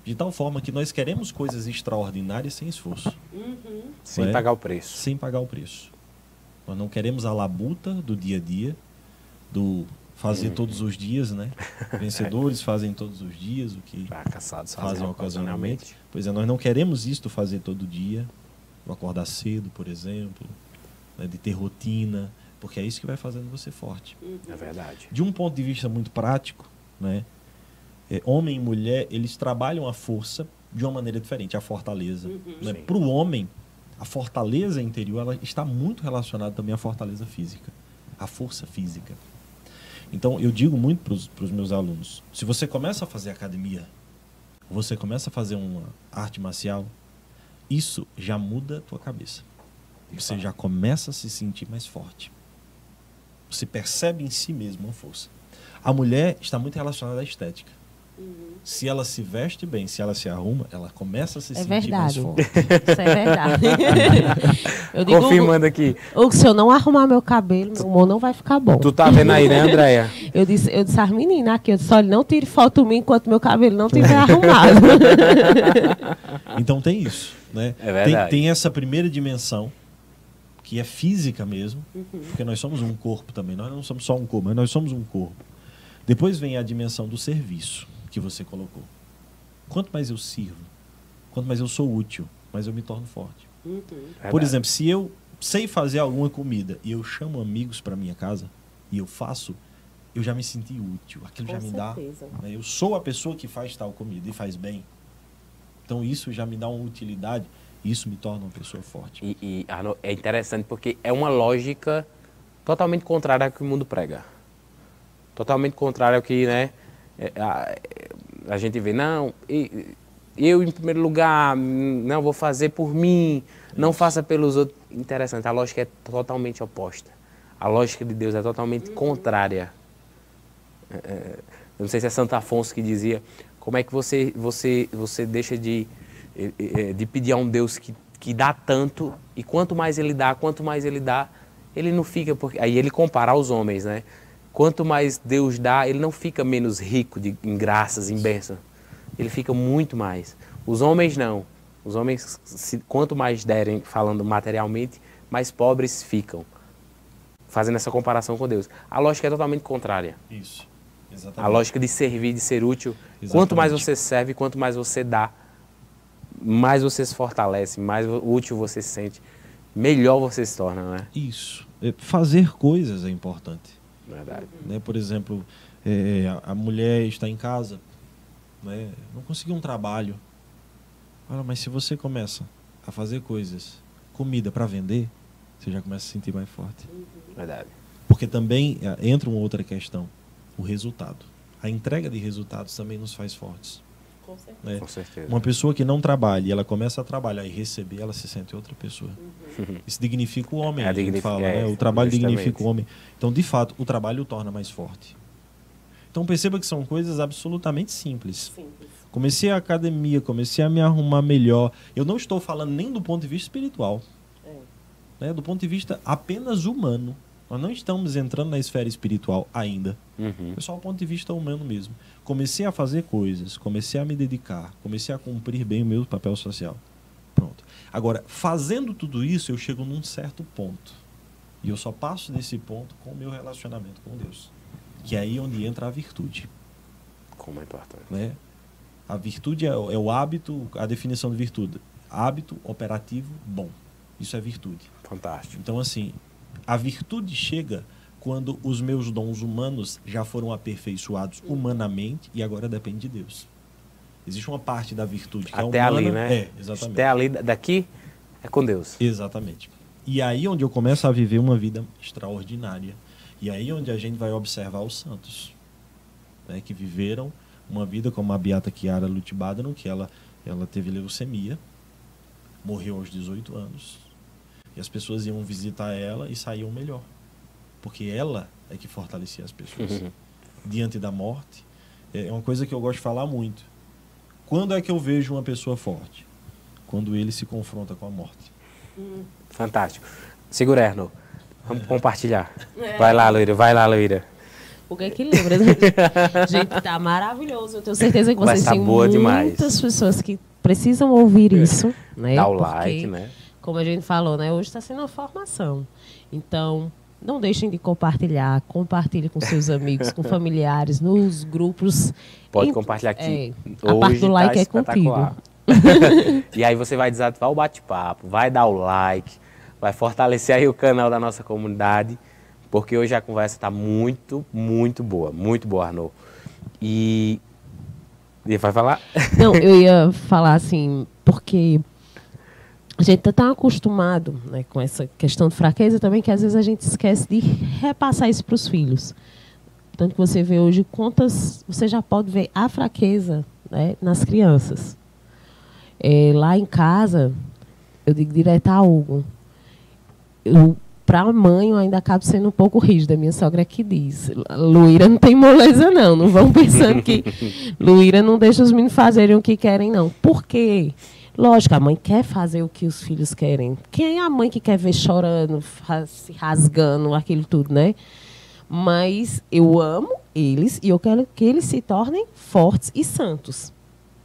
Speaker 3: De tal forma que nós queremos coisas extraordinárias sem esforço.
Speaker 2: Sem pagar o preço.
Speaker 3: Sem pagar o preço. Nós não queremos a labuta do dia a dia, do fazer todos os dias, né? Vencedores fazem todos os dias o que
Speaker 2: fracassados
Speaker 3: fazem ocasionalmente. Pois é, nós não queremos isto fazer todo dia, acordar cedo, por exemplo, né? De ter rotina, porque é isso que vai fazendo você forte.
Speaker 2: É verdade.
Speaker 3: De um ponto de vista muito prático, né? Homem e mulher, eles trabalham a força de uma maneira diferente, a fortaleza. Né? Para o homem, a fortaleza interior ela está muito relacionada também à fortaleza física, à força física. Então, eu digo muito para os meus alunos, se você começa a fazer academia, você começa a fazer uma arte marcial, isso já muda a tua cabeça. Você já começa a se sentir mais forte. Você percebe em si mesmo uma força. A mulher está muito relacionada à estética. Se ela se veste bem, se ela se arruma, ela começa a se sentir mais forte.
Speaker 1: Isso é verdade. Eu digo,
Speaker 2: Confirmando aqui.
Speaker 1: Se eu não arrumar meu cabelo, meu humor não vai ficar bom.
Speaker 2: Tu tá vendo aí, né, Andréia?
Speaker 1: Eu disse às meninas aqui, eu disse, olha, não tire foto minha enquanto meu cabelo não estiver arrumado.
Speaker 3: Então tem isso, né?
Speaker 2: É verdade.
Speaker 3: Tem essa primeira dimensão, que é física mesmo, porque nós somos um corpo também. Nós não somos só um corpo, mas nós somos um corpo. Depois vem a dimensão do serviço que você colocou. Quanto mais eu sirvo, quanto mais eu sou útil, mais eu me torno forte. Por exemplo, se eu sei fazer alguma comida e eu chamo amigos para minha casa e eu faço, eu já me senti útil. Aquilo já me dá. Né? Eu sou a pessoa que faz tal comida e faz bem. Então isso já me dá uma utilidade e isso me torna uma pessoa forte.
Speaker 2: Arno, é interessante porque é uma lógica totalmente contrária ao que o mundo prega. Totalmente contrária ao que, né, a gente vê. Não, eu em primeiro lugar, não vou fazer por mim, não faça pelos outros. Interessante, a lógica é totalmente oposta. A lógica de Deus é totalmente contrária. Eu não sei se é Santo Afonso que dizia, como é que você deixa de pedir a um Deus que dá tanto, e quanto mais ele dá, ele não fica... Aí ele compara aos homens, né? Quanto mais Deus dá, ele não fica menos rico em graças, em bênçãos. Ele fica muito mais. Os homens não. Os homens, quanto mais derem, falando materialmente, mais pobres ficam. Fazendo essa comparação com Deus. A lógica é totalmente contrária.
Speaker 3: Isso, exatamente.
Speaker 2: A lógica de servir, de ser útil.
Speaker 3: Exatamente.
Speaker 2: Quanto mais você serve, quanto mais você dá, mais você se fortalece, mais útil você se sente, melhor você se torna, né?
Speaker 3: Isso. Fazer coisas é importante.
Speaker 2: Verdade.
Speaker 3: Né? Por exemplo, a mulher está em casa, né? Não conseguiu um trabalho. Olha, mas se você começa a fazer coisas, comida para vender, você já começa a se sentir mais forte.
Speaker 2: Verdade.
Speaker 3: Porque também entra uma outra questão, o resultado. A entrega de resultados também nos faz fortes.
Speaker 1: Com certeza.
Speaker 3: Né?
Speaker 2: Com certeza.
Speaker 3: Uma pessoa que não trabalha e ela começa a trabalhar e receber, ela se sente outra pessoa. Isso dignifica o homem, a gente fala, né? O trabalho dignifica o homem. Então, de fato, o trabalho o torna mais forte. Então, perceba que são coisas absolutamente simples. Comecei a academia, comecei a me arrumar melhor. Eu não estou falando nem do ponto de vista espiritual. Né? Do ponto de vista apenas humano. Nós não estamos entrando na esfera espiritual ainda. É só o ponto de vista humano mesmo. Comecei a fazer coisas, comecei a me dedicar, comecei a cumprir bem o meu papel social. Pronto. Agora, fazendo tudo isso, eu chego num certo ponto. E eu só passo desse ponto com o meu relacionamento com Deus. Que é aí onde entra a virtude.
Speaker 2: Como é importante.
Speaker 3: Né? A virtude é o hábito, a definição de virtude. Hábito operativo bom. Isso é virtude.
Speaker 2: Fantástico.
Speaker 3: Então, assim, a virtude chega quando os meus dons humanos já foram aperfeiçoados humanamente e agora depende de Deus. Existe uma parte da virtude que
Speaker 2: até
Speaker 3: é humana.
Speaker 2: Ali, né?
Speaker 3: Exatamente.
Speaker 2: Até ali, daqui é com Deus.
Speaker 3: Exatamente. E aí onde eu começo a viver uma vida extraordinária. E aí onde a gente vai observar os santos, né, que viveram uma vida como a Beata Chiara Lutbadeno, que ela teve leucemia, morreu aos 18 anos. E as pessoas iam visitar ela e saíam melhor. Porque ela é que fortalecia as pessoas. Diante da morte, é uma coisa que eu gosto de falar muito. Quando é que eu vejo uma pessoa forte? Quando ele se confronta com a morte.
Speaker 2: Fantástico. Segura, Erno. Vamos compartilhar. Vai lá, Loira.
Speaker 1: O que é que lembra? Gente, tá maravilhoso. Eu tenho certeza que vocês têm muitas pessoas que precisam ouvir isso. Né?
Speaker 2: Dá o like, né?
Speaker 1: Como a gente falou, né? Hoje está sendo uma formação. Então, não deixem de compartilhar. Compartilhe com seus amigos, com familiares, nos grupos.
Speaker 2: Pode compartilhar aqui.
Speaker 1: A parte do like é contigo.
Speaker 2: E aí você vai desativar o bate-papo, vai dar o like, vai fortalecer aí o canal da nossa comunidade, porque hoje a conversa está muito, muito boa, Arno. E vai falar?
Speaker 1: Não, eu ia falar assim, porque a gente está tão acostumado, né, com essa questão de fraqueza também, que às vezes a gente esquece de repassar isso para os filhos. importante que você vê hoje quantas... Você já pode ver a fraqueza, né, nas crianças. Lá em casa, eu digo direto a Hugo, para a mãe eu ainda acabo sendo um pouco rígida. Minha sogra que diz, Luíra não tem moleza não vão pensando que Luíra não deixa os meninos fazerem o que querem não. Por quê? Lógico, a mãe quer fazer o que os filhos querem. Quem é a mãe que quer ver chorando, se rasgando, aquilo tudo, né? Mas eu amo eles e eu quero que eles se tornem fortes e santos,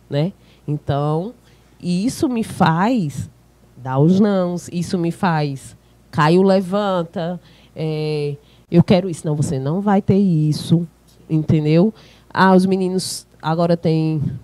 Speaker 1: né? Então, isso me faz dar os nãos, isso me faz Caio levanta, eu quero isso. Não, você não vai ter isso, entendeu? Os meninos agora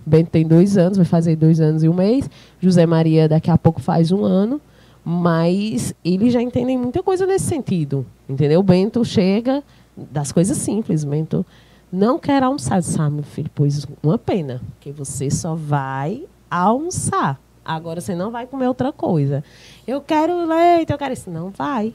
Speaker 1: Bento tem 2 anos, vai fazer 2 anos e 1 mês. José Maria daqui a pouco faz 1 ano. Mas eles já entendem muita coisa nesse sentido, entendeu? Bento chega das coisas simples. Bento não quer almoçar. Meu filho, pois uma pena, porque você só vai almoçar. Agora você não vai comer outra coisa. Eu quero leite, eu quero isso. Não vai.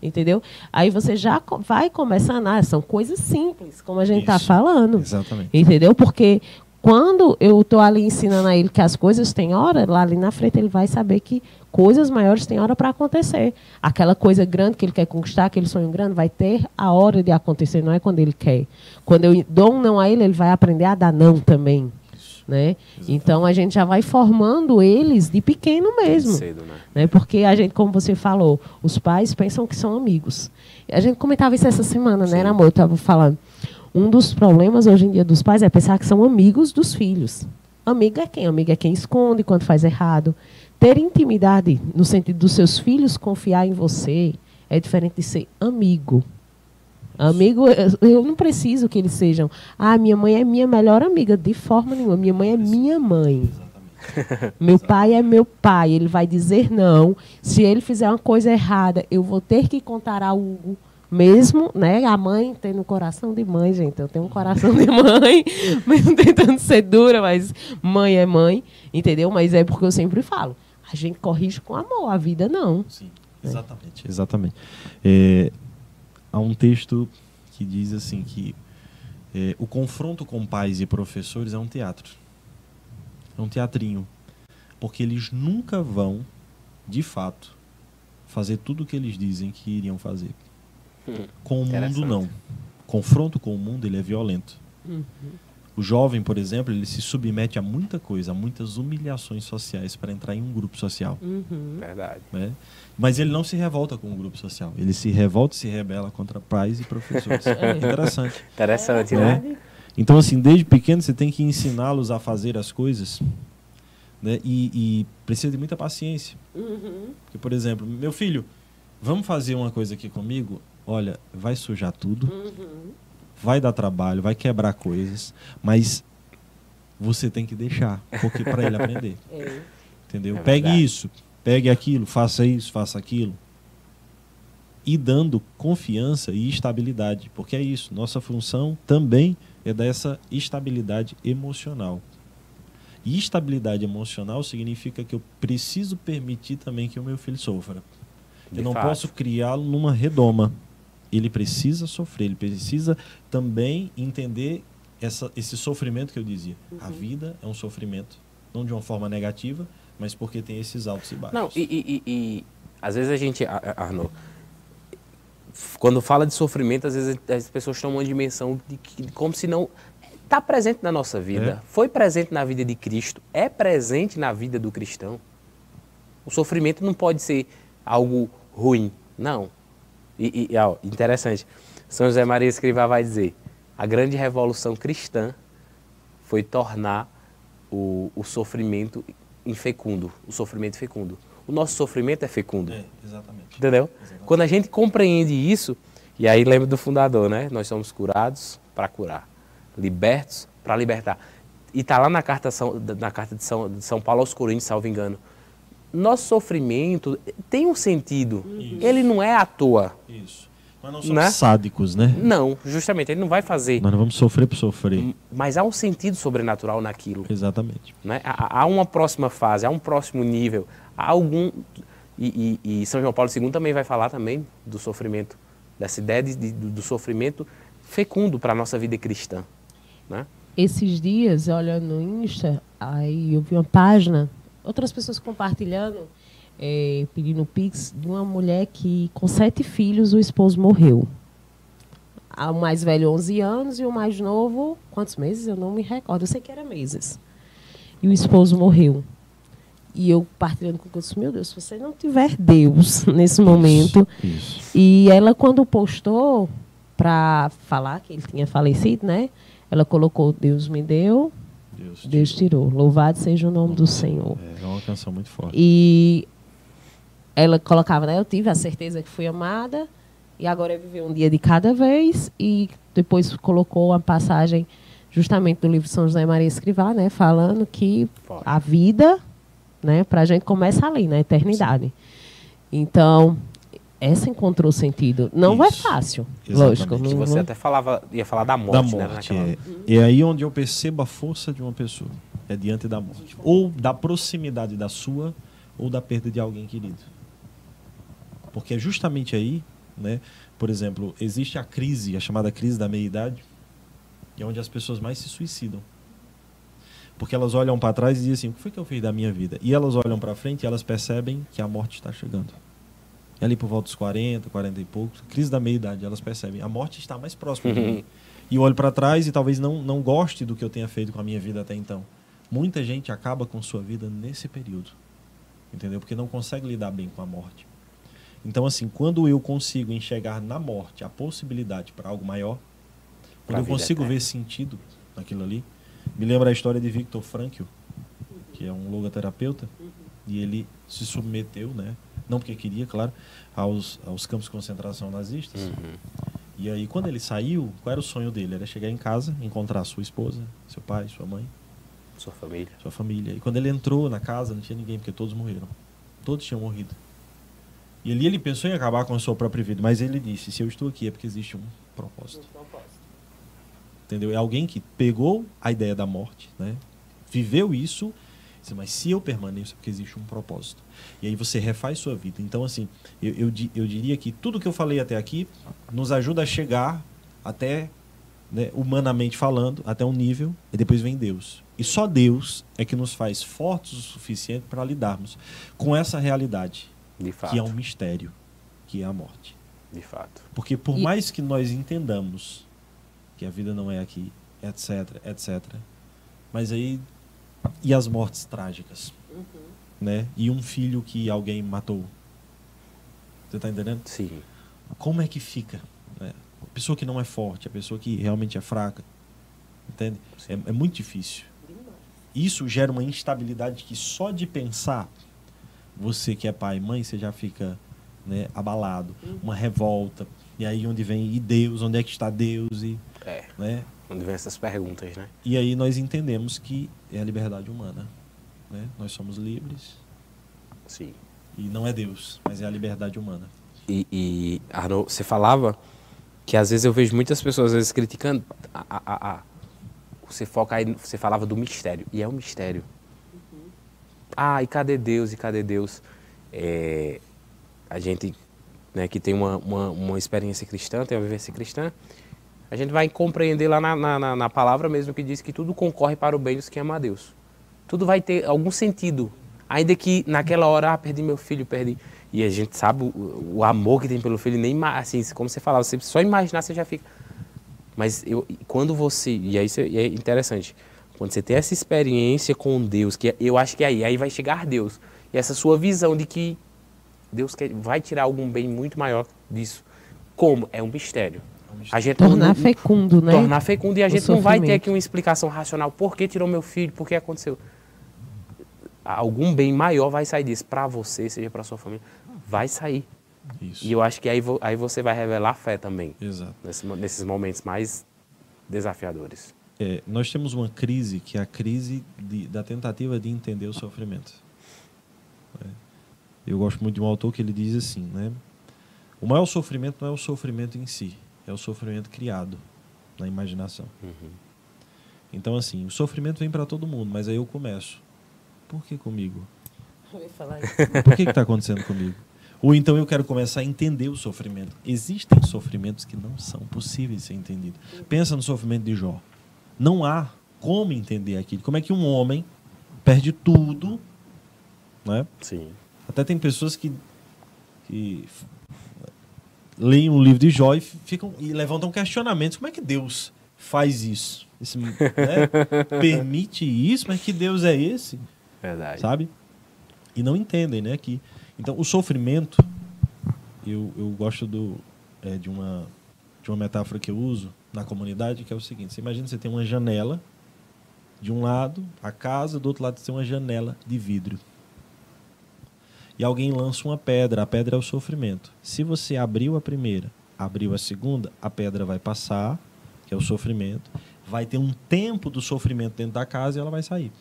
Speaker 1: Entendeu? Aí você já vai começando. São coisas simples, como a gente está falando.
Speaker 3: Exatamente.
Speaker 1: Entendeu? Porque quando eu estou ali ensinando a ele que as coisas têm hora, lá ali na frente ele vai saber que coisas maiores têm hora para acontecer. Aquela coisa grande que ele quer conquistar, aquele sonho grande, vai ter a hora de acontecer, não é quando ele quer. Quando eu dou um não a ele, ele vai aprender a dar não também. Né? Então a gente já vai formando eles de pequeno mesmo,
Speaker 2: cedo,
Speaker 1: né? Porque a gente, como você falou, os pais pensam que são amigos. A gente comentava isso essa semana, né, amor? Eu estava falando. Um dos problemas hoje em dia dos pais é pensar que são amigos dos filhos. Amigo é quem? Amigo é quem esconde quando faz errado. Ter intimidade no sentido dos seus filhos confiar em você é diferente de ser amigo. Amigo, eu não preciso que eles sejam. Minha mãe é minha melhor amiga. De forma nenhuma. Minha mãe é minha mãe. Meu pai é meu pai. Ele vai dizer não. Se ele fizer uma coisa errada, eu vou ter que contar a Hugo. Mesmo, né? A mãe tem um coração de mãe, gente. Eu tenho um coração de mãe. Mesmo tentando ser dura, mas mãe é mãe. Entendeu? Mas é porque eu sempre falo. A gente corrige com amor. A vida não.
Speaker 3: Sim, exatamente. Exatamente. Há um texto que diz assim que o confronto com pais e professores é um teatro. É um teatrinho. Porque eles nunca vão, de fato, fazer tudo o que eles dizem que iriam fazer. Com o mundo, não. Confronto com o mundo, ele é violento. O jovem, por exemplo, ele se submete a muita coisa, a muitas humilhações sociais para entrar em um grupo social.
Speaker 2: Verdade.
Speaker 3: Né? Mas ele não se revolta com o grupo social. Ele se revolta e se rebela contra pais e professores. Interessante.
Speaker 2: Interessante, né?
Speaker 3: Então, assim, desde pequeno você tem que ensiná-los a fazer as coisas, né? E precisa de muita paciência. Porque, por exemplo, meu filho, vamos fazer uma coisa aqui comigo? Olha, vai sujar tudo. Vai dar trabalho, vai quebrar coisas, mas você tem que deixar, porque para ele aprender. Entendeu? Pegue isso, pegue aquilo, faça isso, faça aquilo. E dando confiança e estabilidade, porque é isso, nossa função também é dessa estabilidade emocional. E estabilidade emocional significa que eu preciso permitir também que o meu filho sofra. Eu não posso criá-lo numa redoma. Ele precisa sofrer, ele precisa também entender esse sofrimento que eu dizia. A vida é um sofrimento, não de uma forma negativa, mas porque tem esses altos e baixos.
Speaker 2: Não, e às vezes a gente, Arnaud, quando fala de sofrimento, às vezes as pessoas tomam uma dimensão de como se não... Está presente na nossa vida, foi presente na vida de Cristo, é presente na vida do cristão. O sofrimento não pode ser algo ruim, não. Interessante, São José Maria Escrivá vai dizer, a grande revolução cristã foi tornar o sofrimento infecundo, o sofrimento fecundo. O nosso sofrimento é fecundo.
Speaker 3: Exatamente.
Speaker 2: Entendeu?
Speaker 3: Exatamente.
Speaker 2: Quando a gente compreende isso, e aí lembra do fundador, né? Nós somos curados para curar, libertos para libertar. E está lá na carta de São Paulo aos Coríntios, salvo engano. Nosso sofrimento tem um sentido. Isso. Ele não é à toa.
Speaker 3: Isso. Nós não somos sádicos, né?
Speaker 2: Não, justamente. Ele não vai fazer.
Speaker 3: Nós não vamos sofrer por sofrer.
Speaker 2: Mas há um sentido sobrenatural naquilo.
Speaker 3: Exatamente.
Speaker 2: Né? Há uma próxima fase, há um próximo nível. Há algum... E São João Paulo II também vai falar também do sofrimento. Dessa ideia do sofrimento fecundo para a nossa vida cristã, né?
Speaker 1: Esses dias, olhando no Insta, aí eu vi uma página, outras pessoas compartilhando, pedindo Pix, de uma mulher que, com 7 filhos, o esposo morreu. O mais velho, 11 anos, e o mais novo, quantos meses? Eu não me recordo, eu sei que era meses. E o esposo morreu. E eu partilhando com o disse, meu Deus, se você não tiver Deus nesse momento...
Speaker 3: Isso.
Speaker 1: E ela, quando postou, para falar que ele tinha falecido, né? Ela colocou, Deus me deu, Deus tirou. Louvado seja o nome do Senhor.
Speaker 3: É uma canção muito forte.
Speaker 1: E ela colocava, né? Eu tive a certeza que fui amada, e agora eu vivi um dia de cada vez. E depois colocou a passagem justamente do livro São José Maria Escrivá, né? Falando que a vida, né? Para a gente começa ali, na eternidade. Sim. Então, essa encontrou sentido. Não é fácil, lógico.
Speaker 2: Que você até ia falar da morte, né?
Speaker 3: É aí onde eu percebo a força de uma pessoa. É diante da morte. Ou da proximidade da sua, ou da perda de alguém querido. Porque é justamente aí, né? Por exemplo, existe a crise, a chamada crise da meia-idade, é onde as pessoas mais se suicidam. Porque elas olham para trás e dizem assim, o que foi que eu fiz da minha vida? E elas olham para frente e elas percebem que a morte está chegando. E ali por volta dos 40, 40 e poucos, crise da meia-idade, elas percebem, a morte está mais próxima de mim. E eu olho para trás e talvez não goste do que eu tenha feito com a minha vida até então. Muita gente acaba com sua vida nesse período. Entendeu? Porque não consegue lidar bem com a morte. Então, assim, quando eu consigo enxergar na morte a possibilidade para algo maior, quando eu consigo ver sentido naquilo ali, me lembra a história de Viktor Frankl, que é um logoterapeuta, e ele se submeteu, né? Não porque queria, claro, aos campos de concentração nazistas. E aí, quando ele saiu, qual era o sonho dele? Era chegar em casa, encontrar sua esposa, seu pai, sua mãe.
Speaker 2: Sua família.
Speaker 3: Sua família. E quando ele entrou na casa, não tinha ninguém, porque todos morreram. Todos tinham morrido. E ali ele pensou em acabar com a sua própria vida, mas ele disse, se eu estou aqui é porque existe um propósito. Entendeu? É alguém que pegou a ideia da morte, né? Viveu isso, mas se eu permaneço é porque existe um propósito. E aí você refaz sua vida. Então, assim, eu diria que tudo que eu falei até aqui nos ajuda a chegar até, né, humanamente falando, até um nível, e depois vem Deus. E só Deus é que nos faz fortes o suficiente para lidarmos com essa realidade,
Speaker 2: de fato,
Speaker 3: que é um mistério, que é a morte.
Speaker 2: De fato.
Speaker 3: Porque por mais que nós entendamos que a vida não é aqui, etc, etc, mas aí, e as mortes trágicas? Né? E um filho que alguém matou. Você está entendendo?
Speaker 2: Sim.
Speaker 3: Como é que fica? Né? A pessoa que não é forte, a pessoa que realmente é fraca. Entende? É muito difícil. Isso gera uma instabilidade que só de pensar, você que é pai e mãe, você já fica, né, abalado. Uma revolta. E aí onde vem, e Deus? Onde é que está Deus? E, né?
Speaker 2: Onde vem essas perguntas, né?
Speaker 3: E aí nós entendemos que é a liberdade humana. Né? Nós somos livres.
Speaker 2: Sim.
Speaker 3: E não é Deus, mas é a liberdade humana.
Speaker 2: E Arnaud, você falava que às vezes eu vejo muitas pessoas às vezes criticando você foca aí, você falava do mistério, e é um mistério. E cadê Deus? E cadê Deus? A gente, né, que tem uma experiência cristã, tem uma vivência cristã, a gente vai compreender lá na palavra mesmo que diz que tudo concorre para o bem dos que amam a Deus. Tudo vai ter algum sentido. Ainda que naquela hora, perdi meu filho, perdi. E a gente sabe o amor que tem pelo filho, nem assim, como você falava, você só imaginar, você já fica. Mas quando você. E aí é interessante. Quando você tem essa experiência com Deus, que eu acho que aí vai chegar Deus. E essa sua visão de que Deus vai tirar algum bem muito maior disso. Como? É um mistério. A gente
Speaker 1: tornar fecundo, né?
Speaker 2: Tornar fecundo, e a gente não vai ter aqui uma explicação racional. Por que tirou meu filho? Por que aconteceu? Algum bem maior vai sair disso. Para você, seja para sua família, vai sair.
Speaker 3: Isso.
Speaker 2: E eu acho que aí você vai revelar fé também.
Speaker 3: Exato.
Speaker 2: Nesses momentos mais desafiadores.
Speaker 3: Nós temos uma crise que é a crise da tentativa de entender o sofrimento. Eu gosto muito de um autor que ele diz assim, né? O maior sofrimento não é o sofrimento em si, é o sofrimento criado na imaginação. Então, assim, o sofrimento vem para todo mundo, mas aí eu começo. Por que comigo?
Speaker 1: Eu ia falar isso.
Speaker 3: Por que está acontecendo comigo? Ou então eu quero começar a entender o sofrimento. Existem sofrimentos que não são possíveis de ser entendidos. Pensa no sofrimento de Jó. Não há como entender aquilo. Como é que um homem perde tudo, né?
Speaker 2: Sim.
Speaker 3: Até tem pessoas que leem o livro de Jó e levantam questionamentos. Como é que Deus faz isso? Né? Permite isso? Mas que Deus é esse?
Speaker 2: Verdade.
Speaker 3: Sabe? E não entendem, né? Então, o sofrimento, eu gosto de uma metáfora que eu uso na comunidade, que é o seguinte: você imagina, você tem uma janela, de um lado, a casa, do outro lado você tem uma janela de vidro. E alguém lança uma pedra, a pedra é o sofrimento. Se você abriu a primeira, abriu a segunda, a pedra vai passar, que é o sofrimento, vai ter um tempo do sofrimento dentro da casa e ela vai sair.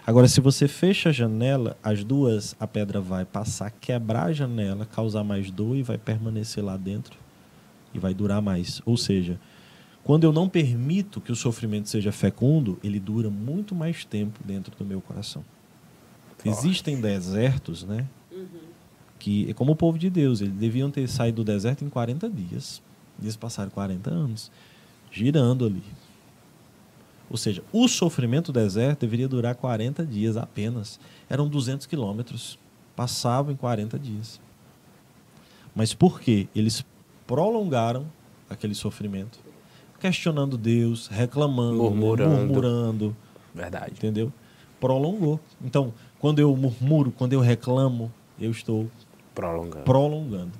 Speaker 3: Agora, se você fecha a janela, as duas, a pedra vai passar, quebrar a janela, causar mais dor e vai permanecer lá dentro e vai durar mais. Ou seja, quando eu não permito que o sofrimento seja fecundo, ele dura muito mais tempo dentro do meu coração. Existem desertos, né? Que é como o povo de Deus, eles deviam ter saído do deserto em 40 dias. Eles passaram 40 anos girando ali. Ou seja, o sofrimento do deserto deveria durar 40 dias apenas. Eram 200 quilômetros. Passavam em 40 dias. Mas por quê? Eles prolongaram aquele sofrimento, questionando Deus, reclamando, murmurando.
Speaker 2: Verdade.
Speaker 3: Entendeu? Prolongou. Então, quando eu murmuro, quando eu reclamo, eu estou prolongando.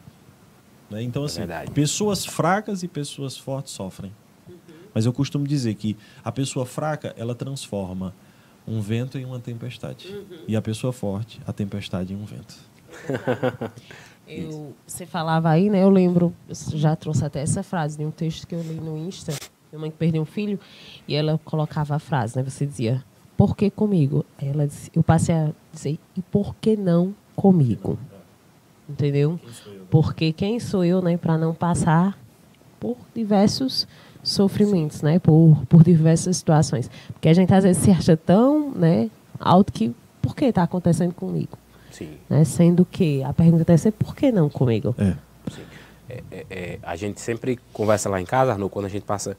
Speaker 3: Né? Então, assim, pessoas fracas e pessoas fortes sofrem. Mas eu costumo dizer que a pessoa fraca, ela transforma um vento em uma tempestade. E a pessoa forte, a tempestade em um vento.
Speaker 1: Você falava aí, né? Eu lembro, eu já trouxe até essa frase de um texto que eu li no Insta. Minha mãe que perdeu um filho, e ela colocava a frase, né? Você dizia, por que comigo? Ela disse, eu passei a dizer, e por que não comigo? Entendeu? Porque quem sou eu, né? Para não passar por diversos sofrimentos, né? Por diversas situações. Porque a gente às vezes se acha tão, né, alto que por que está acontecendo comigo?
Speaker 2: Sim.
Speaker 1: Né? Sendo que a pergunta deve ser por que não comigo?
Speaker 2: Sim. A gente sempre conversa lá em casa, Arnaud, quando a gente passa.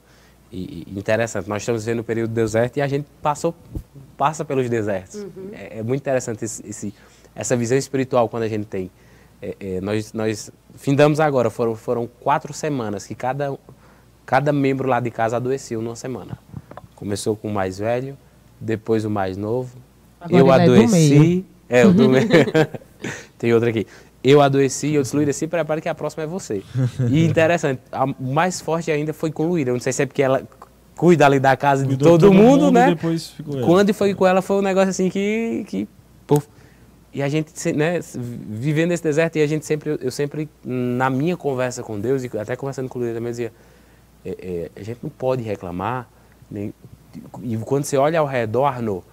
Speaker 2: Interessante, nós estamos vivendo o período do deserto e a gente passa pelos desertos. É muito interessante essa visão espiritual quando a gente tem. Nós findamos agora, foram 4 semanas que cada membro lá de casa adoeceu numa semana. Começou com o mais velho, depois o mais novo.
Speaker 1: Agora
Speaker 2: eu adoeci.
Speaker 1: É
Speaker 2: o do meio. Tem outra aqui. Eu adoeci, eu disse, Luíra, se prepare que a próxima é você. E interessante, o mais forte ainda foi com Luíra. Eu não sei se é porque ela cuida ali da casa de todo mundo, né?
Speaker 3: E depois ficou
Speaker 2: Quando foi com ela, foi um negócio assim que e a gente, né, vivendo esse deserto, e eu sempre, na minha conversa com Deus, e até conversando com o Luíra também, eu dizia, a gente não pode reclamar, e quando você olha ao redor, Arnaud,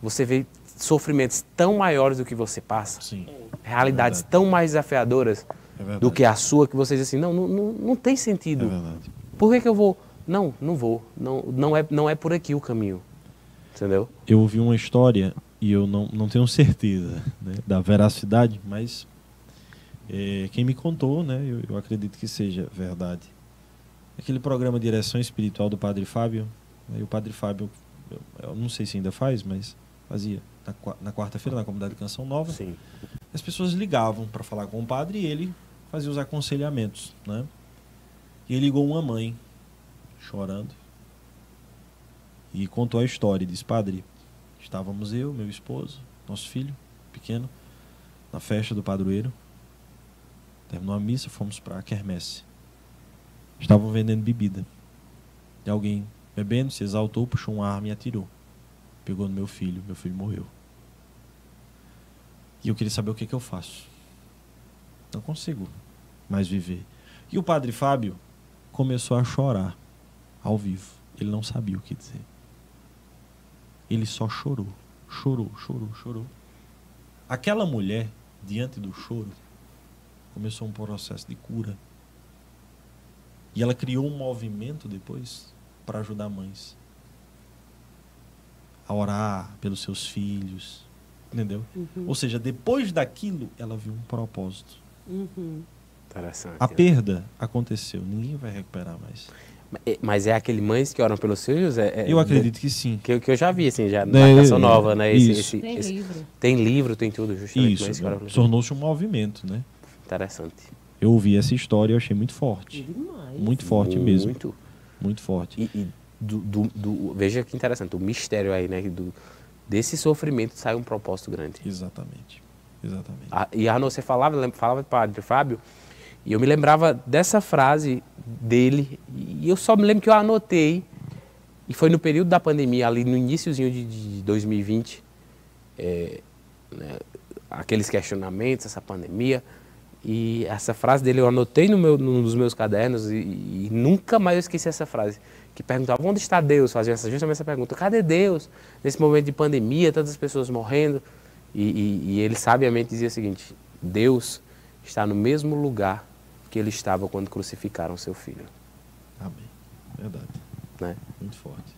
Speaker 2: você vê sofrimentos tão maiores do que você passa.
Speaker 3: Sim.
Speaker 2: Realidades tão mais desafiadoras do que a sua, que você diz assim, não tem sentido.
Speaker 3: É verdade.
Speaker 2: Por que eu vou? Não vou. Não é por aqui o caminho. Entendeu?
Speaker 3: Eu ouvi uma história, e eu não tenho certeza, né, da veracidade, mas quem me contou, né, eu acredito que seja verdade. Aquele programa Direção Espiritual do Padre Fábio, o Padre Fábio, eu não sei se ainda faz, mas fazia na quarta-feira na comunidade Canção Nova.
Speaker 2: Sim.
Speaker 3: As pessoas ligavam para falar com o padre e ele fazia os aconselhamentos, né? E ele ligou uma mãe chorando e contou a história. E disse, padre, estávamos eu, meu esposo, nosso filho pequeno, na festa do padroeiro. Terminou a missa, fomos para a quermesse. Estavam vendendo bebida. E alguém, bebendo, se exaltou, puxou uma arma e atirou. Pegou no meu filho morreu. E eu queria saber o que eu faço. Não consigo mais viver. E o padre Fábio começou a chorar ao vivo. Ele não sabia o que dizer. Ele só chorou. Chorou. Aquela mulher, diante do choro, começou um processo de cura. E ela criou um movimento depois para ajudar mães a orar pelos seus filhos, Entendeu? Ou seja, depois daquilo, ela viu um propósito.
Speaker 2: Interessante.
Speaker 3: A perda aconteceu, ninguém vai recuperar mais.
Speaker 2: Mas é aquele mães que oram pelos filhos?
Speaker 3: Eu acredito que sim.
Speaker 2: Que eu já vi, assim, já na Canção Nova, né?
Speaker 3: Isso.
Speaker 1: Tem livro.
Speaker 2: Tem tudo, justamente.
Speaker 3: Isso,
Speaker 2: Mães que oram pelos filhos.
Speaker 3: tornou-se um movimento, né?
Speaker 2: Interessante.
Speaker 3: Eu ouvi essa história e eu achei muito forte.
Speaker 1: Demais.
Speaker 3: Muito forte mesmo.
Speaker 2: Muito.
Speaker 3: Muito forte.
Speaker 2: E veja que interessante, o mistério aí, né? Desse sofrimento sai um propósito grande.
Speaker 3: Exatamente. Exatamente.
Speaker 2: E Arnaud, você falava do Padre Fábio, e eu me lembrava dessa frase dele, e eu só me lembro que eu anotei, e foi no período da pandemia, ali no iniciozinho de 2020, né, aqueles questionamentos, essa pandemia, e essa frase dele eu anotei num dos meus cadernos, e nunca mais eu esqueci essa frase, que perguntava, onde está Deus? Fazia justamente essa pergunta, cadê Deus? Nesse momento de pandemia, tantas pessoas morrendo, e ele sabiamente dizia o seguinte, Deus está no mesmo lugar que ele estava quando crucificaram seu filho.
Speaker 3: Amém. Verdade.
Speaker 2: Né?
Speaker 3: Muito forte.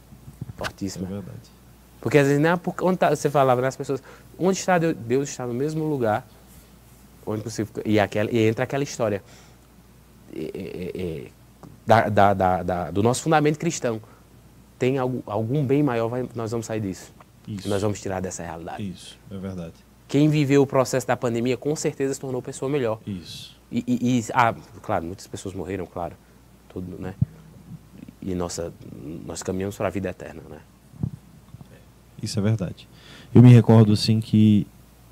Speaker 2: Fortíssimo.
Speaker 3: É verdade.
Speaker 2: Porque às vezes, né, onde tá, você falava, né, as pessoas, onde está Deus? Deus está no mesmo lugar onde crucificou. E entra aquela história do nosso fundamento cristão. Tem algum bem maior, nós vamos sair disso.
Speaker 3: Isso.
Speaker 2: Nós vamos tirar dessa realidade.
Speaker 3: Isso, é verdade.
Speaker 2: Quem viveu o processo da pandemia, com certeza se tornou pessoa melhor.
Speaker 3: Isso.
Speaker 2: Claro, muitas pessoas morreram, claro. Tudo, né? E nós caminhamos para a vida eterna, né?
Speaker 3: Isso é verdade. Eu me recordo, assim, que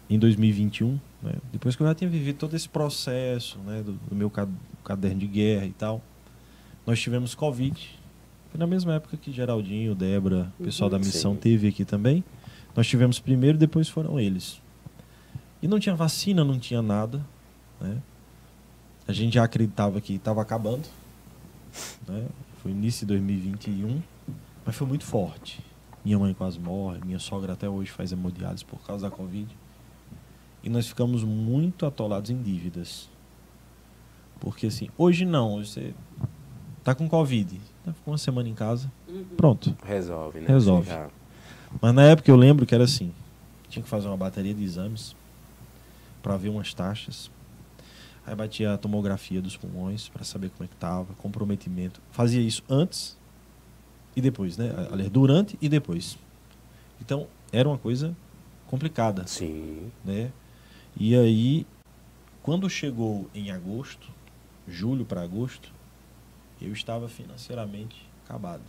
Speaker 3: em 2021, né, depois que eu já tinha vivido todo esse processo, né, do meu caderno de guerra e tal, nós tivemos Covid. Foi na mesma época que Geraldinho, Débora, o pessoal da missão teve aqui também. Nós tivemos primeiro, depois foram eles. E não tinha vacina, não tinha nada, né? A gente já acreditava que estava acabando, né? Foi início de 2021, mas foi muito forte. Minha mãe quase morre, minha sogra até hoje faz hemodiálise por causa da Covid. E nós ficamos muito atolados em dívidas. Porque assim, hoje não, você tá com Covid, ficou uma semana em casa, pronto.
Speaker 2: Resolve, né?
Speaker 3: Resolve. Mas na época eu lembro que era assim, tinha que fazer uma bateria de exames para ver umas taxas. Aí batia a tomografia dos pulmões para saber como é que estava, comprometimento. Fazia isso antes e depois, né? Aliás, durante e depois. Então, era uma coisa complicada.
Speaker 2: Sim.
Speaker 3: Né? E aí, quando chegou em agosto, julho para agosto, eu estava financeiramente acabado.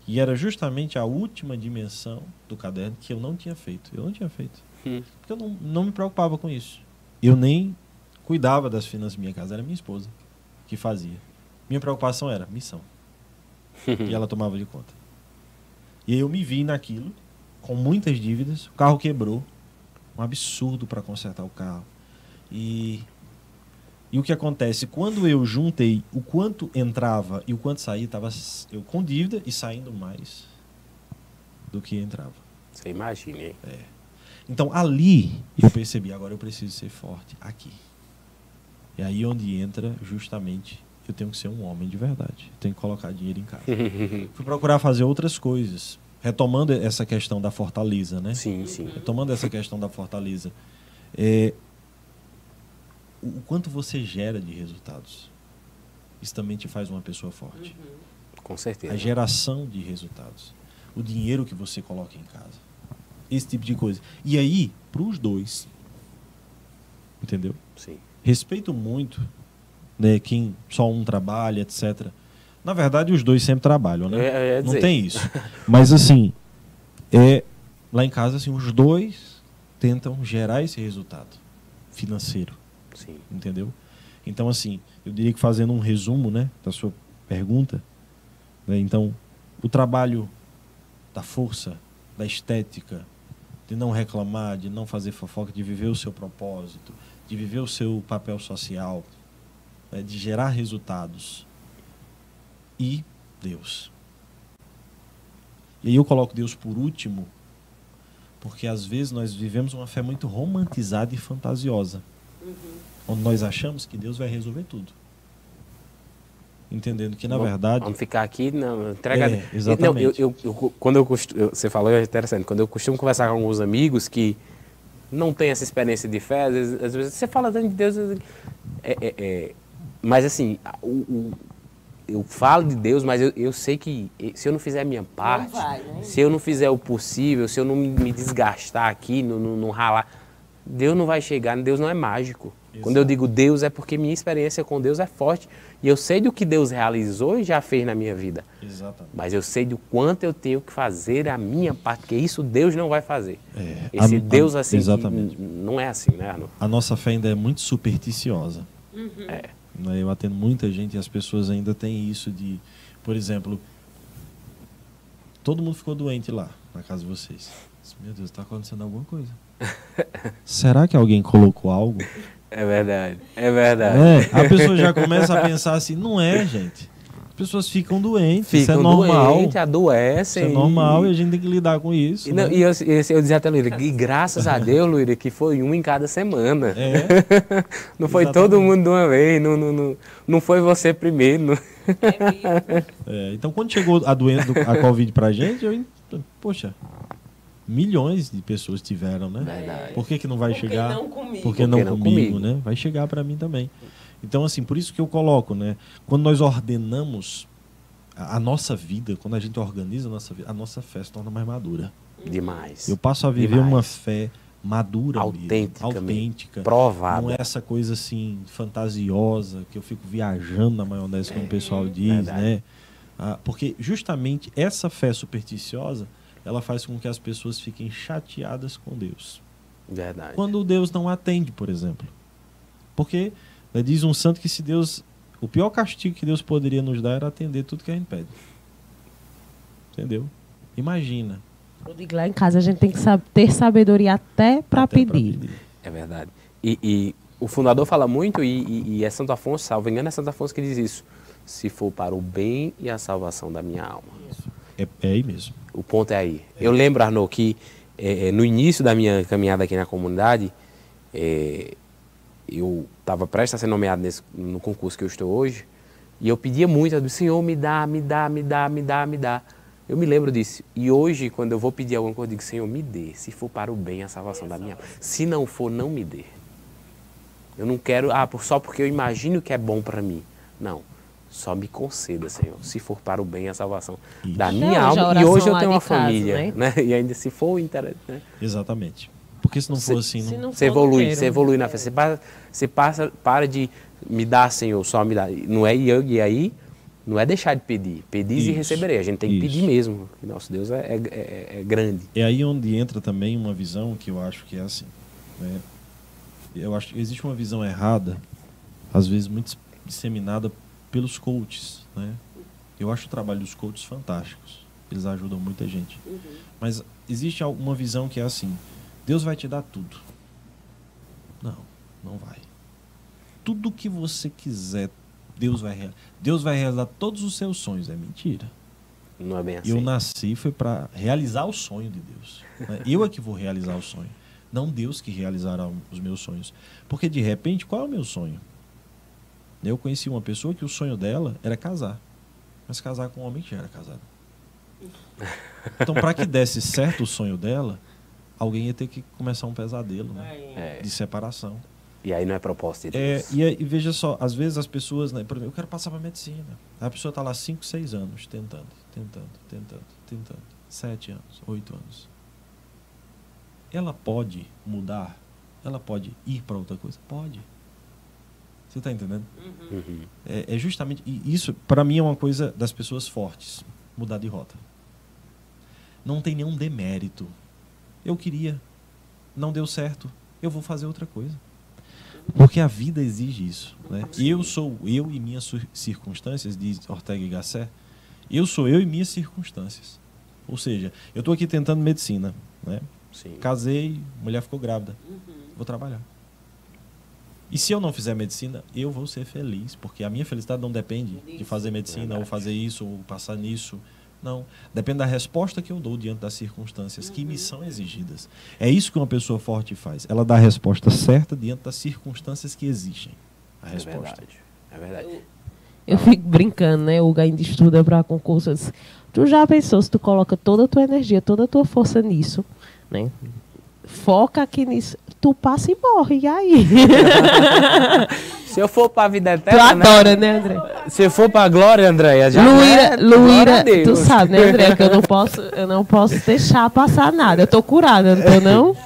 Speaker 3: E era justamente a última dimensão do caderno que eu não tinha feito. Eu não tinha feito. Porque eu não me preocupava com isso. Eu nem cuidava das finanças da minha casa, era minha esposa que fazia. Minha preocupação era missão. E ela tomava de conta. E aí eu me vi naquilo, com muitas dívidas, o carro quebrou, um absurdo para consertar o carro. E o que acontece? Quando eu juntei o quanto entrava e o quanto saía, estava eu com dívida e saindo mais do que entrava.
Speaker 2: Você imagina, hein?
Speaker 3: Então ali eu percebi, agora eu preciso ser forte aqui. É aí onde entra justamente, eu tenho que ser um homem de verdade. Eu tenho que colocar dinheiro em casa. Fui procurar fazer outras coisas. Retomando essa questão da fortaleza, né?
Speaker 2: Sim, sim.
Speaker 3: Retomando essa questão da fortaleza. O quanto você gera de resultados. Isso também te faz uma pessoa forte.
Speaker 2: Com certeza.
Speaker 3: A geração de resultados. O dinheiro que você coloca em casa. Esse tipo de coisa. E aí, para os dois. Entendeu?
Speaker 2: Sim.
Speaker 3: Respeito muito, né, quem só um trabalha, etc. Na verdade, os dois sempre trabalham, né? Não tem isso. Mas, assim, lá em casa, assim, os dois tentam gerar esse resultado financeiro.
Speaker 2: Sim.
Speaker 3: Entendeu? Então, assim, eu diria que fazendo um resumo, né, da sua pergunta, né, então, o trabalho da força, da estética, de não reclamar, de não fazer fofoca, de viver o seu propósito, de viver o seu papel social, né, de gerar resultados. E Deus. E aí eu coloco Deus por último, porque às vezes nós vivemos uma fé muito romantizada e fantasiosa. Onde nós achamos que Deus vai resolver tudo. entendendo que, na verdade...
Speaker 2: Vamos ficar aqui, não, entrega...
Speaker 3: exatamente.
Speaker 2: Quando você falou, é interessante, quando eu costumo conversar com alguns amigos que não têm essa experiência de fé, às vezes você fala tanto de Deus, mas assim, eu falo de Deus, mas eu sei que se eu não fizer a minha parte, se eu não fizer o possível, se eu não me desgastar aqui, não ralar, Deus não vai chegar, Deus não é mágico. Exato. Quando eu digo Deus é porque minha experiência com Deus é forte e eu sei do que Deus realizou e já fez na minha vida.
Speaker 3: Exatamente.
Speaker 2: Mas eu sei do quanto eu tenho que fazer a minha parte, porque isso Deus não vai fazer. Esse Deus assim, não é assim, né, Arnaldo?
Speaker 3: A nossa fé ainda é muito supersticiosa. Eu atendo muita gente e as pessoas ainda têm isso de, por exemplo, todo mundo ficou doente lá na casa de vocês. Meu Deus, está acontecendo alguma coisa. Será que alguém colocou algo?
Speaker 2: É verdade, é verdade.
Speaker 3: A pessoa já começa a pensar assim, não é, gente. As pessoas ficam doentes, isso é normal.
Speaker 2: Doentes, adoecem.
Speaker 3: Isso é normal e a gente tem que lidar com isso.
Speaker 2: E, né? eu dizia até, Luíra, e graças a Deus, Luíra, que foi um em cada semana. Não foi todo mundo de uma vez, não foi você primeiro.
Speaker 3: Então, quando chegou a doença, a Covid pra gente, poxa, milhões de pessoas tiveram, né?
Speaker 2: Verdade.
Speaker 3: Por que não vai chegar?
Speaker 1: Não comigo?
Speaker 3: Porque não comigo, né? Vai chegar para mim também. Então, assim, por isso que eu coloco, né? Quando nós ordenamos a nossa vida, quando a gente organiza a nossa fé se torna mais madura.
Speaker 2: Demais.
Speaker 3: Eu passo a viver uma fé madura,
Speaker 2: autêntica, provada.
Speaker 3: Não é essa coisa assim fantasiosa que eu fico viajando na maionese, como o pessoal diz, né? Porque justamente essa fé supersticiosa, ela faz com que as pessoas fiquem chateadas com Deus.
Speaker 2: Verdade.
Speaker 3: Quando Deus não atende, por exemplo. Porque diz um santo que se Deus... O pior castigo que Deus poderia nos dar era atender tudo que a gente pede. Entendeu? Imagina.
Speaker 1: Eu digo, lá em casa a gente tem que ter sabedoria até para pedir.
Speaker 2: É verdade. E o fundador fala muito, e é Santo Afonso, salvo engano, é Santo Afonso que diz isso. Se for para o bem e a salvação da minha alma.
Speaker 3: É aí mesmo.
Speaker 2: O ponto é aí. Eu lembro, Arnaldo, que no início da minha caminhada aqui na comunidade, eu estava prestes a ser nomeado no concurso que eu estou hoje, e eu pedia muito, eu disse, Senhor, me dá. Eu me lembro disso. E hoje, quando eu vou pedir alguma coisa, eu digo, Senhor, me dê. Se for para o bem, a salvação da minha alma. Se não for, não me dê. Eu não quero, só porque eu imagino que é bom para mim. Não. Só me conceda, Senhor, se for para o bem a salvação da minha alma. E hoje eu tenho uma família, né? E ainda se for interessante, né?
Speaker 3: Exatamente. Porque se não for assim,
Speaker 2: você evolui na fé. Você para de me dar, Senhor, só me dar. Não é e aí, não é deixar de pedir. Pedis e receberei. A gente tem que pedir mesmo. Nosso Deus é grande.
Speaker 3: É aí onde entra também uma visão que eu acho que é assim, né? Eu acho que existe uma visão errada, às vezes muito disseminada pelos coaches, né? Eu acho o trabalho dos coaches fantásticos. Eles ajudam muita gente. Mas existe uma visão que é assim, Deus vai te dar tudo. Não vai. Tudo que você quiser, Deus vai realizar todos os seus sonhos. É mentira.
Speaker 2: Não é bem assim.
Speaker 3: Eu nasci foi para realizar o sonho de Deus, né? Eu é que vou realizar o sonho. Não Deus que realizará os meus sonhos. Porque de repente, qual é o meu sonho? Eu conheci uma pessoa que o sonho dela era casar. Mas casar com um homem que já era casado. Então, para que desse certo o sonho dela, alguém ia ter que começar um pesadelo, né? De separação.
Speaker 2: E aí não é propósito de Deus.
Speaker 3: E veja só, às vezes as pessoas, né, por exemplo, eu quero passar para medicina. A pessoa está lá 5, 6 anos, tentando. 7 anos, 8 anos. Ela pode mudar? Ela pode ir para outra coisa? Pode. Você está entendendo? É justamente isso, para mim, é uma coisa das pessoas fortes. Mudar de rota. Não tem nenhum demérito. Eu queria. Não deu certo. Eu vou fazer outra coisa. Porque a vida exige isso, né? Eu e minhas circunstâncias, diz Ortega y Gasset. Eu sou eu e minhas circunstâncias. Ou seja, eu estou aqui tentando medicina, né?
Speaker 2: Sim.
Speaker 3: Casei, mulher ficou grávida. Vou trabalhar. E se eu não fizer medicina, eu vou ser feliz. Porque a minha felicidade não depende de fazer medicina, ou fazer isso, ou passar nisso. Não. Depende da resposta que eu dou diante das circunstâncias que me são exigidas. É isso que uma pessoa forte faz. Ela dá a resposta certa diante das circunstâncias que existem. A resposta.
Speaker 2: É verdade.
Speaker 1: Eu fico brincando, né? O Hugo ainda estuda para concursos. Tu já pensou se tu coloca toda a tua energia, toda a tua força nisso, né? Foca aqui nisso, tu passa e morre, e aí?
Speaker 2: Se eu for pra vida
Speaker 1: Tu
Speaker 2: eterna,
Speaker 1: adora, né, André?
Speaker 2: Se eu for pra glória, Andréia, já
Speaker 1: Luíra,
Speaker 2: glória a Deus.
Speaker 1: tu sabe, né, André, que eu não posso deixar passar nada. Eu tô curada, não tô não?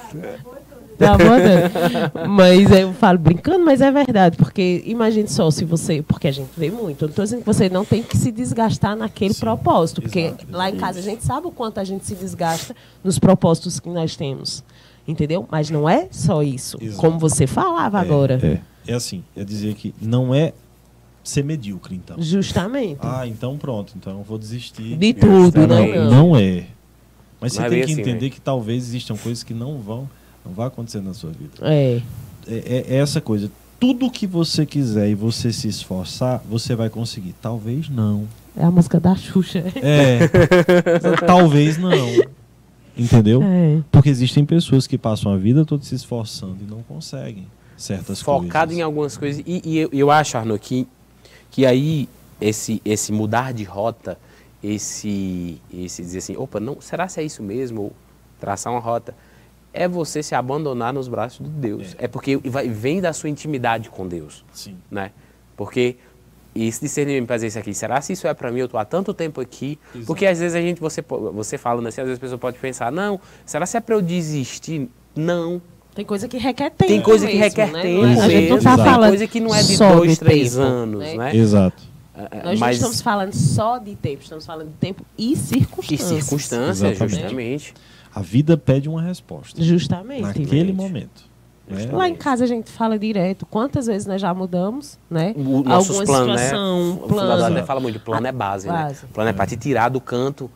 Speaker 1: Tá bom, mas eu falo brincando, mas é verdade, porque imagine só se você, porque a gente vê muito, eu não tô dizendo que você não tem que se desgastar naquele propósito, porque
Speaker 3: exato,
Speaker 1: lá em casa a gente sabe o quanto a gente se desgasta nos propósitos que nós temos, entendeu? Mas não é só isso,
Speaker 3: Exato.
Speaker 1: como você falava agora.
Speaker 3: É assim, é dizer que não é ser medíocre, então.
Speaker 1: Justamente.
Speaker 3: Ah, então pronto, então eu vou desistir.
Speaker 1: De tudo,
Speaker 3: não,
Speaker 1: não.
Speaker 3: não é. Mas
Speaker 2: Não
Speaker 3: você
Speaker 2: é
Speaker 3: tem
Speaker 2: bem
Speaker 3: que
Speaker 2: assim,
Speaker 3: entender
Speaker 2: né?
Speaker 3: que talvez existam coisas que não vai acontecer na sua vida.
Speaker 1: É.
Speaker 3: É essa coisa. Tudo que você quiser e você se esforçar, você vai conseguir. Talvez não.
Speaker 1: É a música da Xuxa.
Speaker 3: Talvez não. Entendeu?
Speaker 1: É.
Speaker 3: Porque existem pessoas que passam a vida toda se esforçando e não conseguem certas
Speaker 2: Focado
Speaker 3: coisas.
Speaker 2: em algumas coisas. E eu acho, Arno, que aí esse mudar de rota, esse dizer assim, opa, não, será que é isso mesmo? Ou traçar uma rota, é você se abandonar nos braços de Deus. É porque vem da sua intimidade com Deus.
Speaker 3: Sim.
Speaker 2: Né? Porque esse discernimento para dizer isso aqui, será se isso é para mim? Eu estou há tanto tempo aqui.
Speaker 3: Exato.
Speaker 2: Porque às vezes você falando assim, às vezes a pessoa pode pensar, não, será se é para eu desistir? Não.
Speaker 1: Tem coisa que requer tempo.
Speaker 2: Tem coisa que
Speaker 1: mesmo,
Speaker 2: requer
Speaker 1: né?
Speaker 2: tempo
Speaker 1: A gente não
Speaker 2: mesmo.
Speaker 1: está
Speaker 3: Exato.
Speaker 2: Tem
Speaker 1: falando
Speaker 2: coisa que não é de
Speaker 1: só
Speaker 2: 2,
Speaker 1: de
Speaker 2: 3
Speaker 1: tempo,
Speaker 2: anos,
Speaker 1: né?
Speaker 2: né?
Speaker 3: Exato.
Speaker 1: Nós não estamos falando só de tempo, estamos falando de tempo e
Speaker 2: E
Speaker 1: circunstâncias.
Speaker 2: circunstâncias,
Speaker 3: Exatamente.
Speaker 2: justamente.
Speaker 3: A vida pede uma resposta.
Speaker 1: Justamente.
Speaker 3: Naquele momento. Né?
Speaker 1: Lá em casa a gente fala direto. Quantas vezes nós já mudamos, né?
Speaker 2: Nossos
Speaker 1: Alguma
Speaker 2: planos, né?
Speaker 1: situação,
Speaker 2: O fundador
Speaker 1: plano.
Speaker 2: até fala muito, plano é base, né?
Speaker 1: Base.
Speaker 2: O plano é para te tirar do canto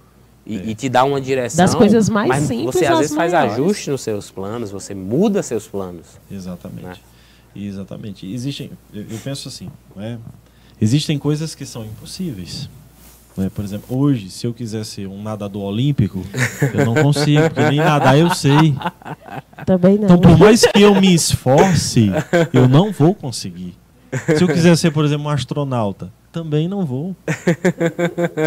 Speaker 2: e te dar uma direção.
Speaker 1: Das coisas mais
Speaker 2: mas
Speaker 1: simples
Speaker 2: você às
Speaker 1: às
Speaker 2: vezes faz
Speaker 1: maiores.
Speaker 2: ajuste nos seus planos, você muda seus planos.
Speaker 3: Exatamente.
Speaker 2: Né?
Speaker 3: Exatamente. Existem, eu penso assim, né? Existem coisas que são impossíveis. Né? Por exemplo, hoje, se eu quiser ser um nadador olímpico, eu não consigo, porque nem nadar eu sei.
Speaker 1: Também não.
Speaker 3: Então, por mais que eu me esforce, eu não vou conseguir. Se eu quiser ser, por exemplo, um astronauta, também não vou.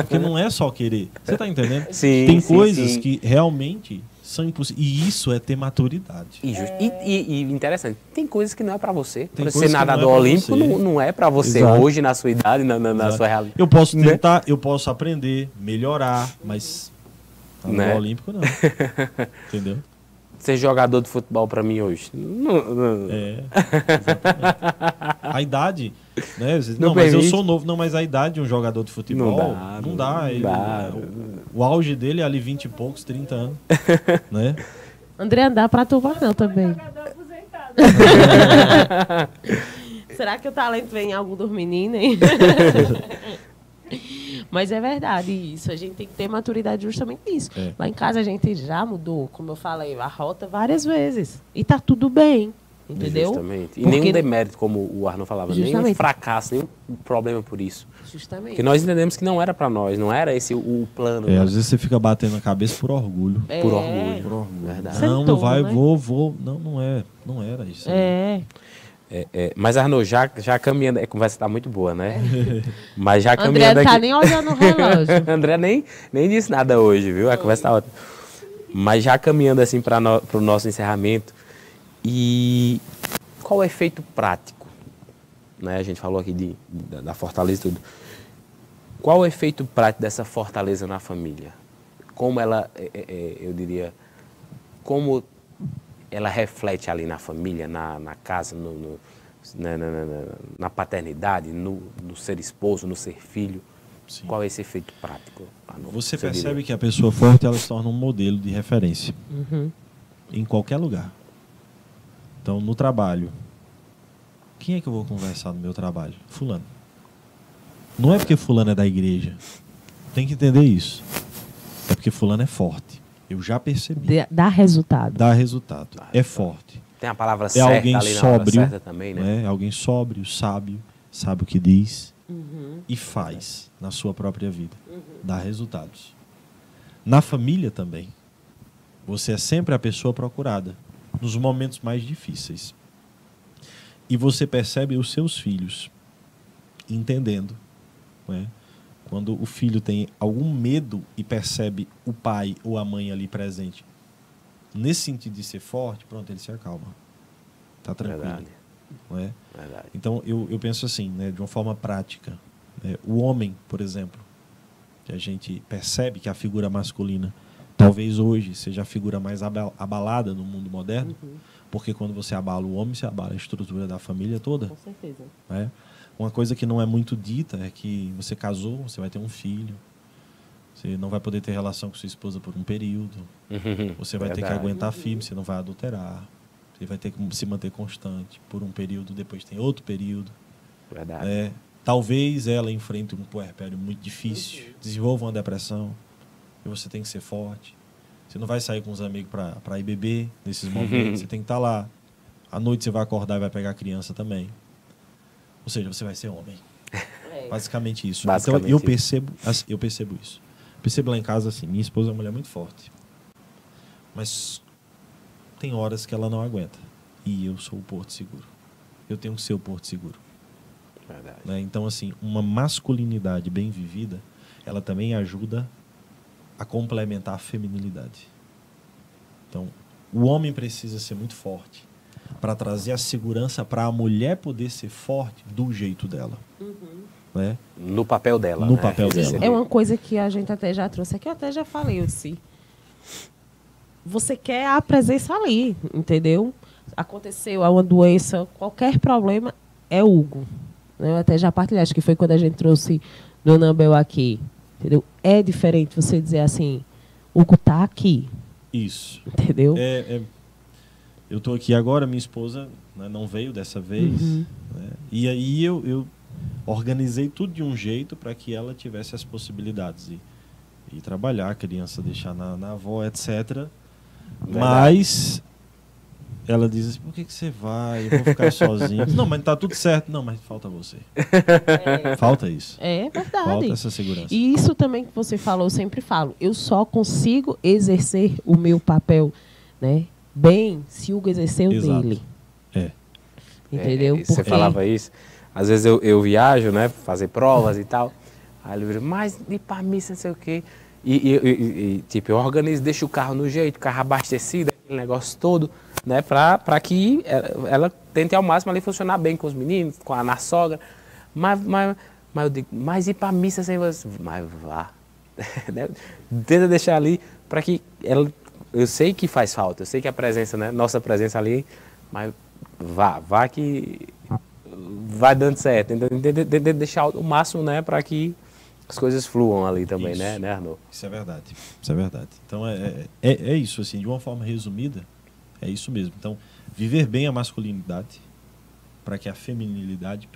Speaker 3: Porque não é só querer. Você está entendendo?
Speaker 2: Sim,
Speaker 3: Tem
Speaker 2: sim,
Speaker 3: coisas
Speaker 2: sim.
Speaker 3: que realmente são impossíveis. E isso é ter maturidade.
Speaker 2: E interessante, tem coisas que não é para você.
Speaker 3: Tem
Speaker 2: Por ser
Speaker 3: coisas que
Speaker 2: nadador
Speaker 3: não é pra
Speaker 2: olímpico
Speaker 3: você.
Speaker 2: não é para você
Speaker 3: Exato.
Speaker 2: hoje, na sua idade, na
Speaker 3: Exato.
Speaker 2: sua realidade.
Speaker 3: Eu posso
Speaker 2: Né?
Speaker 3: tentar, eu posso aprender, melhorar, mas nadador
Speaker 2: Né?
Speaker 3: olímpico não. Entendeu?
Speaker 2: Ser jogador de futebol para mim hoje. Não.
Speaker 3: Exatamente. A idade, né?
Speaker 2: Não
Speaker 3: Não, mas eu
Speaker 2: permite.
Speaker 3: sou novo. Não, mas a idade de um jogador de futebol não dá. Ele-
Speaker 2: dá.
Speaker 3: O auge dele é ali 20 e poucos, 30 anos. Né?
Speaker 1: André, dá pra tu não também. Será que o talento vem em algo dos meninos, hein? Mas é verdade isso. A gente tem que ter maturidade justamente nisso.
Speaker 3: É.
Speaker 1: Lá em casa a gente já mudou, como eu falei, a rota várias vezes. E tá tudo bem. Entendeu?
Speaker 2: Justamente. E
Speaker 1: Porque-
Speaker 2: nenhum demérito, como o Arno falava, nenhum
Speaker 1: Justamente.
Speaker 2: fracasso, nenhum problema por isso.
Speaker 1: Justamente.
Speaker 2: Porque nós entendemos que não era para nós, não era esse o plano. né?
Speaker 3: Às vezes você fica batendo a cabeça por orgulho.
Speaker 2: Por
Speaker 1: É.
Speaker 2: orgulho.
Speaker 3: Por orgulho.
Speaker 2: Verdade.
Speaker 1: Você é
Speaker 3: Não, não
Speaker 1: tolo,
Speaker 3: vai,
Speaker 1: né?
Speaker 3: vou. Não, não é. Não era isso.
Speaker 1: É.
Speaker 2: Mas, Arno, já caminhando, a conversa está muito boa, né? Mas já
Speaker 1: André
Speaker 2: caminhando
Speaker 1: não tá
Speaker 2: aqui...
Speaker 1: nem olhando o relógio.
Speaker 2: André nem disse nada hoje, viu? A conversa está ótima. Mas já caminhando assim para o nosso encerramento, e qual o efeito prático? Né? A gente falou aqui da fortaleza e tudo. Qual o efeito prático dessa fortaleza na família? Como ela, eu diria, como ela reflete ali na família, na casa, na paternidade, no ser esposo, no ser filho?
Speaker 3: Sim.
Speaker 2: Qual é esse efeito prático? Arno?
Speaker 3: Você
Speaker 2: diria?
Speaker 3: percebe que a pessoa forte ela se torna um modelo de referência
Speaker 1: Uhum.
Speaker 3: em qualquer lugar. Então, no trabalho, quem é que eu vou conversar no meu trabalho? Fulano. Não é porque fulano é da igreja. Tem que entender isso. É porque fulano é forte. Eu já percebi.
Speaker 1: Dá resultado.
Speaker 3: Dá resultado. É forte.
Speaker 2: Tem a palavra
Speaker 3: É
Speaker 2: certa
Speaker 3: alguém
Speaker 2: ali na hora
Speaker 3: sóbrio,
Speaker 2: certa também, né?
Speaker 3: né? É alguém sóbrio, sábio, sabe o que diz
Speaker 1: Uhum.
Speaker 3: e faz na sua própria vida. Dá resultados. Na família também. Você é sempre a pessoa procurada nos momentos mais difíceis. E você percebe os seus filhos entendendo né? Quando o filho tem algum medo e percebe o pai ou a mãe ali presente, nesse sentido de ser forte, pronto, ele se acalma. Está tranquilo.
Speaker 2: Verdade.
Speaker 3: Não é?
Speaker 2: Verdade.
Speaker 3: Então, eu penso assim, né, de uma forma prática. O homem, por exemplo, que a gente percebe que a figura masculina talvez hoje seja a figura mais abalada no mundo moderno, porque quando você abala o homem, você abala a estrutura da família toda.
Speaker 1: Com certeza.
Speaker 3: Né? Uma coisa que não é muito dita é que você casou, você vai ter um filho, você não vai poder ter relação com sua esposa por um período, você vai ter que aguentar firme, você não vai adulterar, você vai ter que se manter constante por um período, depois tem outro período.
Speaker 2: Verdade.
Speaker 3: Talvez ela enfrente um puerpério muito difícil, desenvolva uma depressão, e você tem que ser forte. Você não vai sair com os amigos para ir beber nesses momentos, você tem que estar lá. À noite você vai acordar e vai pegar a criança também. Ou seja, você vai ser homem. Basicamente isso. Então eu percebo isso. Percebo lá em casa assim, minha esposa é uma mulher muito forte. Mas tem horas que ela não aguenta. E eu sou o porto seguro. Eu tenho que ser o porto seguro.
Speaker 2: Verdade.
Speaker 3: Né? Então, assim, uma masculinidade bem vivida, ela também ajuda a complementar a feminilidade. Então, o homem precisa ser muito forte para trazer a segurança para a mulher poder ser forte do jeito dela. Né?
Speaker 2: No papel dela.
Speaker 3: No papel dela.
Speaker 1: É uma coisa que a gente até já trouxe aqui, eu até já falei, eu disse, você quer a presença ali, entendeu? Aconteceu uma doença, qualquer problema, é Hugo. Eu até já partilhei, acho que foi quando a gente trouxe Dona Abel aqui, entendeu? É diferente você dizer assim, Hugo tá aqui.
Speaker 3: Isso.
Speaker 1: Entendeu?
Speaker 3: Eu estou aqui agora, minha esposa, né, não veio dessa vez. Né, e aí eu organizei tudo de um jeito para que ela tivesse as possibilidades de trabalhar, a criança deixar na avó, etc.
Speaker 2: Verdade.
Speaker 3: Mas ela diz assim, por que você vai? Eu vou ficar sozinho. Não, mas tá tudo certo. Não, mas falta você. Falta isso.
Speaker 1: É verdade.
Speaker 3: Falta essa segurança.
Speaker 1: E isso também que você falou, eu sempre falo, eu só consigo exercer o meu papel, né, bem se o Hugo exercer o dele. Entendeu?
Speaker 2: Você falava isso. Às vezes eu viajo, né, fazer provas e tal. Aí ele vira, mas ir pra missa, não sei o quê. E tipo, eu organizo, deixo o carro no jeito, o carro abastecido, aquele negócio todo, né, pra que ela tente ao máximo ali funcionar bem com os meninos, na sogra. Mas eu digo, mas ir pra missa sem você? Mas vá. Tenta deixar ali para que ela... Eu sei que faz falta, eu sei que a presença, né, nossa presença ali, mas vá que vai dando certo. Então, tenta deixar o máximo, né, para que as coisas fluam ali também,
Speaker 3: isso.
Speaker 2: né, Arnaud?
Speaker 3: Isso é verdade. Isso é verdade. Então, é isso, assim, de uma forma resumida, é isso mesmo. Então, viver bem a masculinidade para que a feminilidade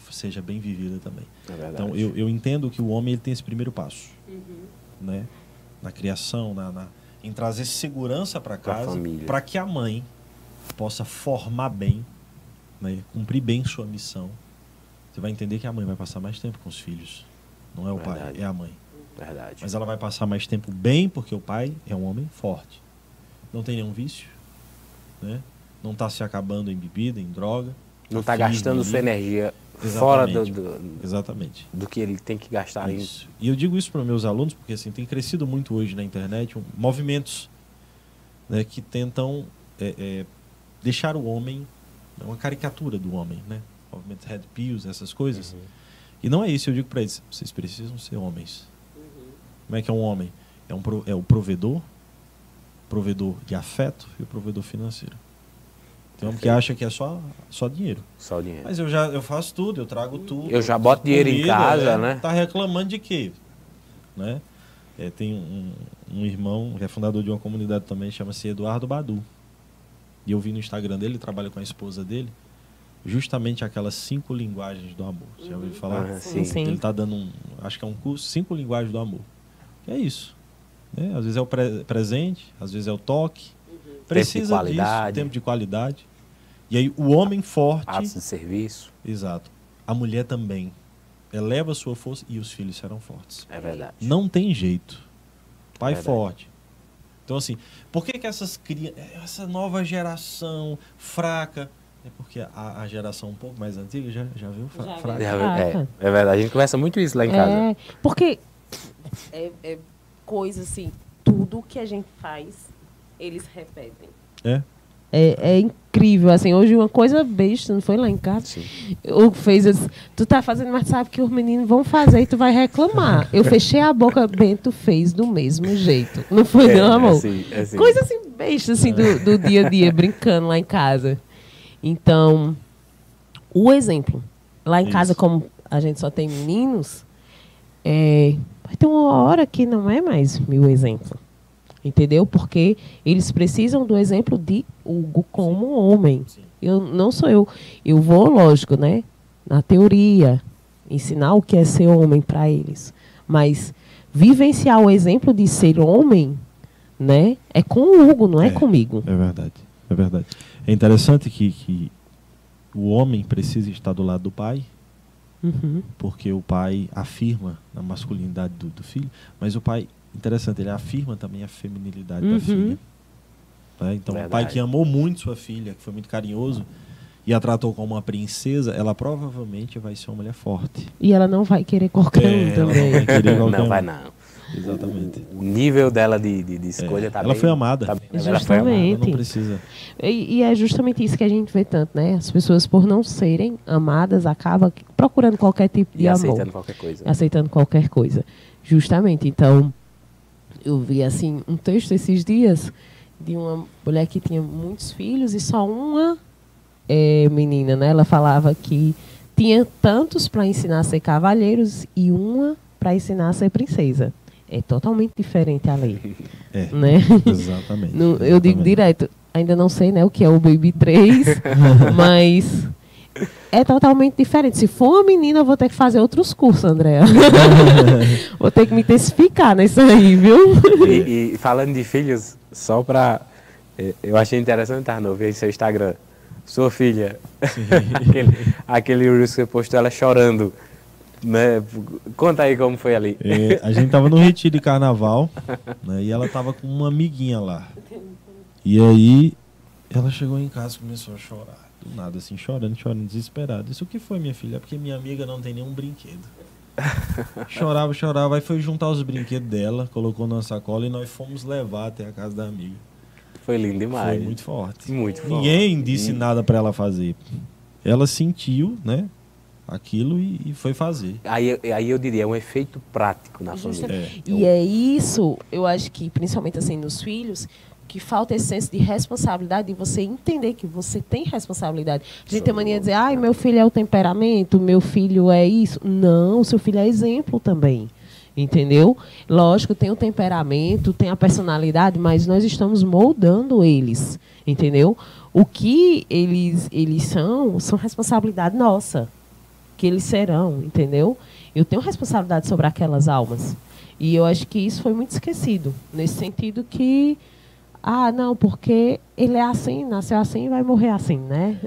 Speaker 3: seja bem vivida também.
Speaker 2: É verdade.
Speaker 3: Então, eu entendo que o homem ele tem esse primeiro passo, né? Na criação, em trazer segurança para casa, para que a mãe possa formar bem, né? Cumprir bem sua missão. Você vai entender que a mãe vai passar mais tempo com os filhos. Não é o pai, é a mãe.
Speaker 2: Verdade.
Speaker 3: Mas ela vai passar mais tempo bem porque o pai é um homem forte. Não tem nenhum vício, né? Não está se acabando em bebida, em droga.
Speaker 2: Não está gastando sua energia
Speaker 3: exatamente,
Speaker 2: fora
Speaker 3: exatamente.
Speaker 2: do que ele tem que gastar.
Speaker 3: Isso. E eu digo isso para meus alunos porque assim, tem crescido muito hoje na internet movimentos, né, que tentam deixar o homem, uma caricatura do homem, né? Movimentos Red Pills, essas coisas. E não é isso, eu digo para eles, vocês precisam ser homens. Como é que é um homem? É o provedor de afeto e o provedor financeiro. Tem homem que acha que é só dinheiro.
Speaker 2: Só dinheiro.
Speaker 3: Mas eu faço tudo, eu trago tudo.
Speaker 2: Eu já boto dinheiro em casa, né?
Speaker 3: Tá reclamando de quê? Né? Tem um irmão que é fundador de uma comunidade também, chama-se Eduardo Badu. E eu vi no Instagram dele, ele trabalha com a esposa dele, justamente aquelas 5 linguagens do amor. Você já ouviu falar?
Speaker 2: Sim.
Speaker 3: Ele está dando acho que é um curso, 5 linguagens do amor. Que é isso. Né? Às vezes é o presente, às vezes é o toque. Precisa disso, tempo de qualidade. E aí o homem forte...
Speaker 2: Atos de serviço.
Speaker 3: Exato. A mulher também. Eleva a sua força e os filhos serão fortes.
Speaker 2: É verdade.
Speaker 3: Não tem jeito. Pai forte. Então assim, por que essa nova geração fraca... É porque a geração um pouco mais antiga já viu
Speaker 1: Já
Speaker 3: fraca.
Speaker 1: viu.
Speaker 2: É verdade, a gente conversa muito isso lá em casa.
Speaker 1: É, porque é coisa assim, tudo que a gente faz, eles repetem.
Speaker 3: É?
Speaker 1: É incrível, assim, hoje uma coisa besta, não foi lá em casa?
Speaker 2: Sim.
Speaker 1: Eu fez assim, tu tá fazendo, mas sabe que os meninos vão fazer e tu vai reclamar. Eu fechei a boca, Bento fez do mesmo jeito. Não foi não, amor?
Speaker 2: Assim.
Speaker 1: Coisa assim, besta, assim, do dia a dia, brincando lá em casa. Então, o exemplo, lá em casa, como a gente só tem meninos, vai ter uma hora que não é mais meu exemplo. Entendeu? Porque eles precisam do exemplo de Hugo como homem. Eu não sou eu. Eu vou, lógico, né? Na teoria, ensinar o que é ser homem para eles. Mas vivenciar o exemplo de ser homem, né? É com o Hugo, não é comigo.
Speaker 3: É verdade, é verdade. É interessante que o homem precisa estar do lado do pai, porque o pai afirma a masculinidade do filho, mas o pai, interessante, ele afirma também a feminilidade da filha. Né? Então,
Speaker 2: Verdade.
Speaker 3: o pai que amou muito sua filha, que foi muito carinhoso, e a tratou como uma princesa, ela provavelmente vai ser uma mulher forte.
Speaker 1: E ela não vai querer qualquer um
Speaker 3: Ela não
Speaker 1: também.
Speaker 3: vai querer qualquer
Speaker 2: Não
Speaker 3: um.
Speaker 2: vai não.
Speaker 3: Exatamente.
Speaker 2: O nível dela de escolha tá
Speaker 3: Ela
Speaker 2: bem,
Speaker 3: foi amada.
Speaker 2: tá bem, ela foi amada.
Speaker 1: Justamente.
Speaker 3: Ela não precisa.
Speaker 1: E é justamente isso que a gente vê tanto, né? As pessoas, por não serem amadas, acabam procurando qualquer tipo de
Speaker 2: E
Speaker 1: amor.
Speaker 2: aceitando qualquer coisa.
Speaker 1: Aceitando qualquer coisa. Justamente. Então, eu vi, assim, um texto esses dias de uma mulher que tinha muitos filhos e só uma menina, né? Ela falava que tinha tantos para ensinar a ser cavalheiros e uma para ensinar a ser princesa. É totalmente diferente a lei. Né?
Speaker 3: Exatamente.
Speaker 1: Eu digo direto, ainda não sei, né, o que é o Baby 3, mas é totalmente diferente. Se for uma menina, eu vou ter que fazer outros cursos, Andréa. Vou ter que me intensificar nisso aí, viu?
Speaker 2: E falando de filhos, só pra... Eu achei interessante, Arnô, ver seu Instagram. Sua filha, aquele Reels que você postou, ela chorando. Né? Conta aí como foi ali.
Speaker 3: A gente tava no retiro de carnaval, né, e ela tava com uma amiguinha lá. E aí ela chegou em casa e começou a chorar. Do nada, assim, chorando, desesperada. Isso o que foi, minha filha? É porque minha amiga não tem nenhum brinquedo. Chorava, aí foi juntar os brinquedos dela, colocou numa sacola e nós fomos levar até a casa da amiga.
Speaker 2: Foi lindo demais.
Speaker 3: Foi muito forte.
Speaker 2: Muito forte.
Speaker 3: Ninguém disse nada pra ela fazer. Ela sentiu, né, aquilo e foi fazer.
Speaker 2: Aí eu diria, é um efeito prático na família.
Speaker 1: E é isso, eu acho que, principalmente assim, nos filhos, que falta esse senso de responsabilidade, de você entender que você tem responsabilidade. A gente tem mania de dizer, ai, meu filho é o temperamento, meu filho é isso. Não, seu filho é exemplo também. Entendeu? Lógico, tem o temperamento, tem a personalidade, mas nós estamos moldando eles. Entendeu? O que eles são responsabilidade nossa. Que eles serão, entendeu? Eu tenho responsabilidade sobre aquelas almas. E eu acho que isso foi muito esquecido. Nesse sentido que, não, porque ele é assim, nasceu assim e vai morrer assim, né?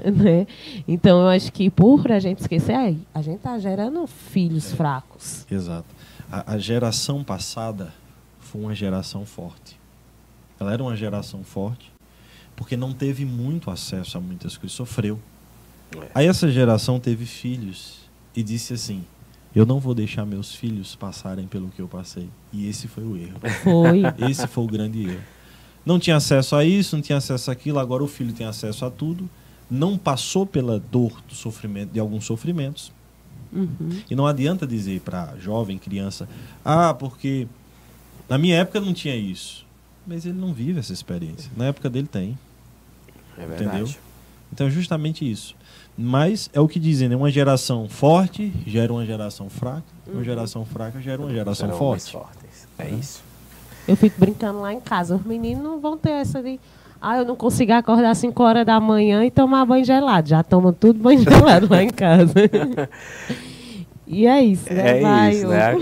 Speaker 1: Então, eu acho que por a gente esquecer, a gente está gerando filhos fracos.
Speaker 3: Exato. A geração passada foi uma geração forte. Ela era uma geração forte porque não teve muito acesso a muitas coisas, sofreu. Aí essa geração teve filhos e disse assim, eu não vou deixar meus filhos passarem pelo que eu passei. E esse foi o erro.
Speaker 1: Foi.
Speaker 3: Esse foi o grande erro. Não tinha acesso a isso, não tinha acesso àquilo, agora o filho tem acesso a tudo. Não passou pela dor do sofrimento, de alguns sofrimentos. E não adianta dizer para jovem, criança, porque na minha época não tinha isso. Mas ele não vive essa experiência. Na época dele tem.
Speaker 2: É verdade.
Speaker 3: Entendeu? Então é justamente isso. Mas é o que dizem, né? Uma geração forte gera uma geração fraca, uma geração fraca gera uma geração
Speaker 2: Serão
Speaker 3: forte.
Speaker 2: mais fortes. É isso.
Speaker 1: Eu fico brincando lá em casa. Os meninos não vão ter essa de... eu não consigo acordar às 5 horas da manhã e tomar banho gelado. Já tomam tudo banho gelado lá em casa. E é isso, né?
Speaker 2: É isso, né?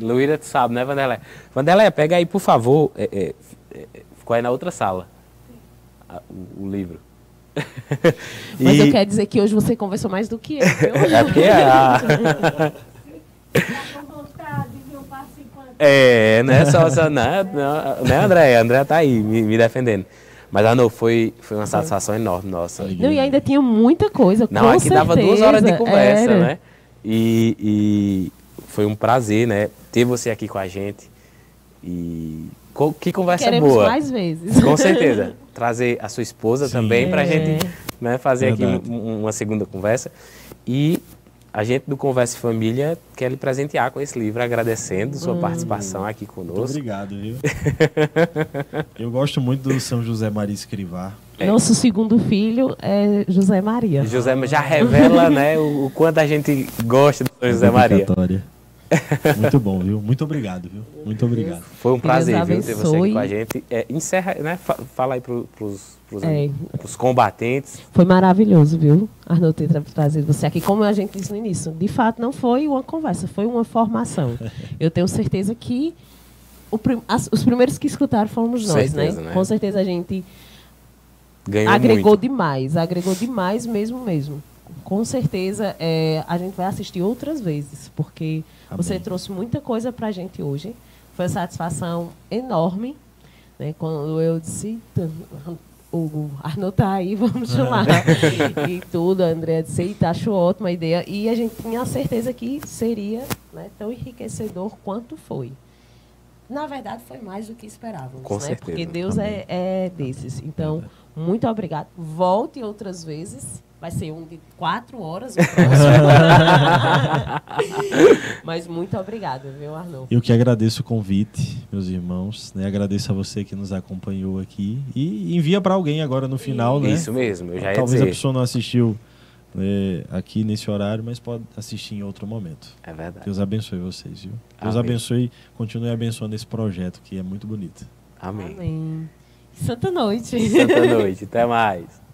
Speaker 2: Luíra, tu sabe, né, Vanderlé? Vanderlé, pega aí, por favor. Ficou aí na outra sala. O livro.
Speaker 1: Mas eu quero dizer que hoje você conversou mais do que eu, viu?
Speaker 2: É porque né? Só né, André? André tá aí me defendendo. Mas, Arnô, foi uma satisfação enorme, nossa.
Speaker 4: Não, e ainda tinha muita coisa,
Speaker 2: Não,
Speaker 4: com
Speaker 2: aqui
Speaker 4: certeza.
Speaker 2: dava 2 horas de conversa,
Speaker 4: Era.
Speaker 2: né? E foi um prazer, né? Ter você aqui com a gente. E que conversa
Speaker 4: Queremos
Speaker 2: boa.
Speaker 4: mais vezes.
Speaker 2: Com certeza. Trazer a sua esposa
Speaker 3: Sim.
Speaker 2: também pra gente, né, fazer
Speaker 3: Verdade.
Speaker 2: aqui uma segunda conversa. E a gente do Conversa e Família quer lhe presentear com esse livro, agradecendo sua participação aqui
Speaker 3: Muito
Speaker 2: conosco.
Speaker 3: obrigado, viu? Eu gosto muito do São José Maria Escrivá.
Speaker 4: Nosso segundo filho é José Maria.
Speaker 2: E José já revela, né, o quanto a gente gosta do São José Maria.
Speaker 3: Dedicatória. Muito bom, viu? Muito obrigado, viu? Muito obrigado.
Speaker 2: Foi um prazer,
Speaker 4: Deus
Speaker 2: viu, ter você aqui
Speaker 4: abençoe.
Speaker 2: com a gente. Encerra, né? Fala aí pros
Speaker 4: É.
Speaker 2: combatentes.
Speaker 4: Foi maravilhoso, viu, Arnô, ter trazido você aqui. Como a gente disse no início, de fato não foi uma conversa, foi uma formação. Eu tenho certeza que os primeiros que escutaram fomos nós,
Speaker 2: Certeza,
Speaker 4: né?
Speaker 2: né?
Speaker 4: Com certeza a gente
Speaker 2: Ganhou
Speaker 4: agregou
Speaker 2: muito.
Speaker 4: demais mesmo. Com certeza a gente vai assistir outras vezes, porque
Speaker 3: Amém.
Speaker 4: você trouxe muita coisa pra gente hoje. Foi uma satisfação enorme, né? Quando eu disse, o Arnô tá aí, vamos chamar. E tudo, a Andrea disse, eita, achou ótima a ideia. E a gente tinha a certeza que seria, né, tão enriquecedor quanto foi. Na verdade, foi mais do que esperávamos,
Speaker 2: Com
Speaker 4: né?
Speaker 2: certeza.
Speaker 4: Porque Deus
Speaker 3: Amém.
Speaker 4: é desses. Então, muito obrigado. Volte outras vezes. Vai ser um de 4 horas o próximo. Mas muito obrigada, viu, Arnô?
Speaker 3: Eu que agradeço o convite, meus irmãos. Né? Agradeço a você que nos acompanhou aqui. E envia para alguém agora no final, né?
Speaker 2: Isso mesmo, eu já ia
Speaker 3: Talvez a
Speaker 2: dizer.
Speaker 3: pessoa não assistiu aqui nesse horário, mas pode assistir em outro momento.
Speaker 2: É verdade.
Speaker 3: Deus abençoe vocês, viu? Deus
Speaker 2: Amém.
Speaker 3: abençoe, continue abençoando esse projeto que é muito bonito.
Speaker 2: Amém.
Speaker 4: Amém. Santa noite.
Speaker 2: Santa noite. Até mais.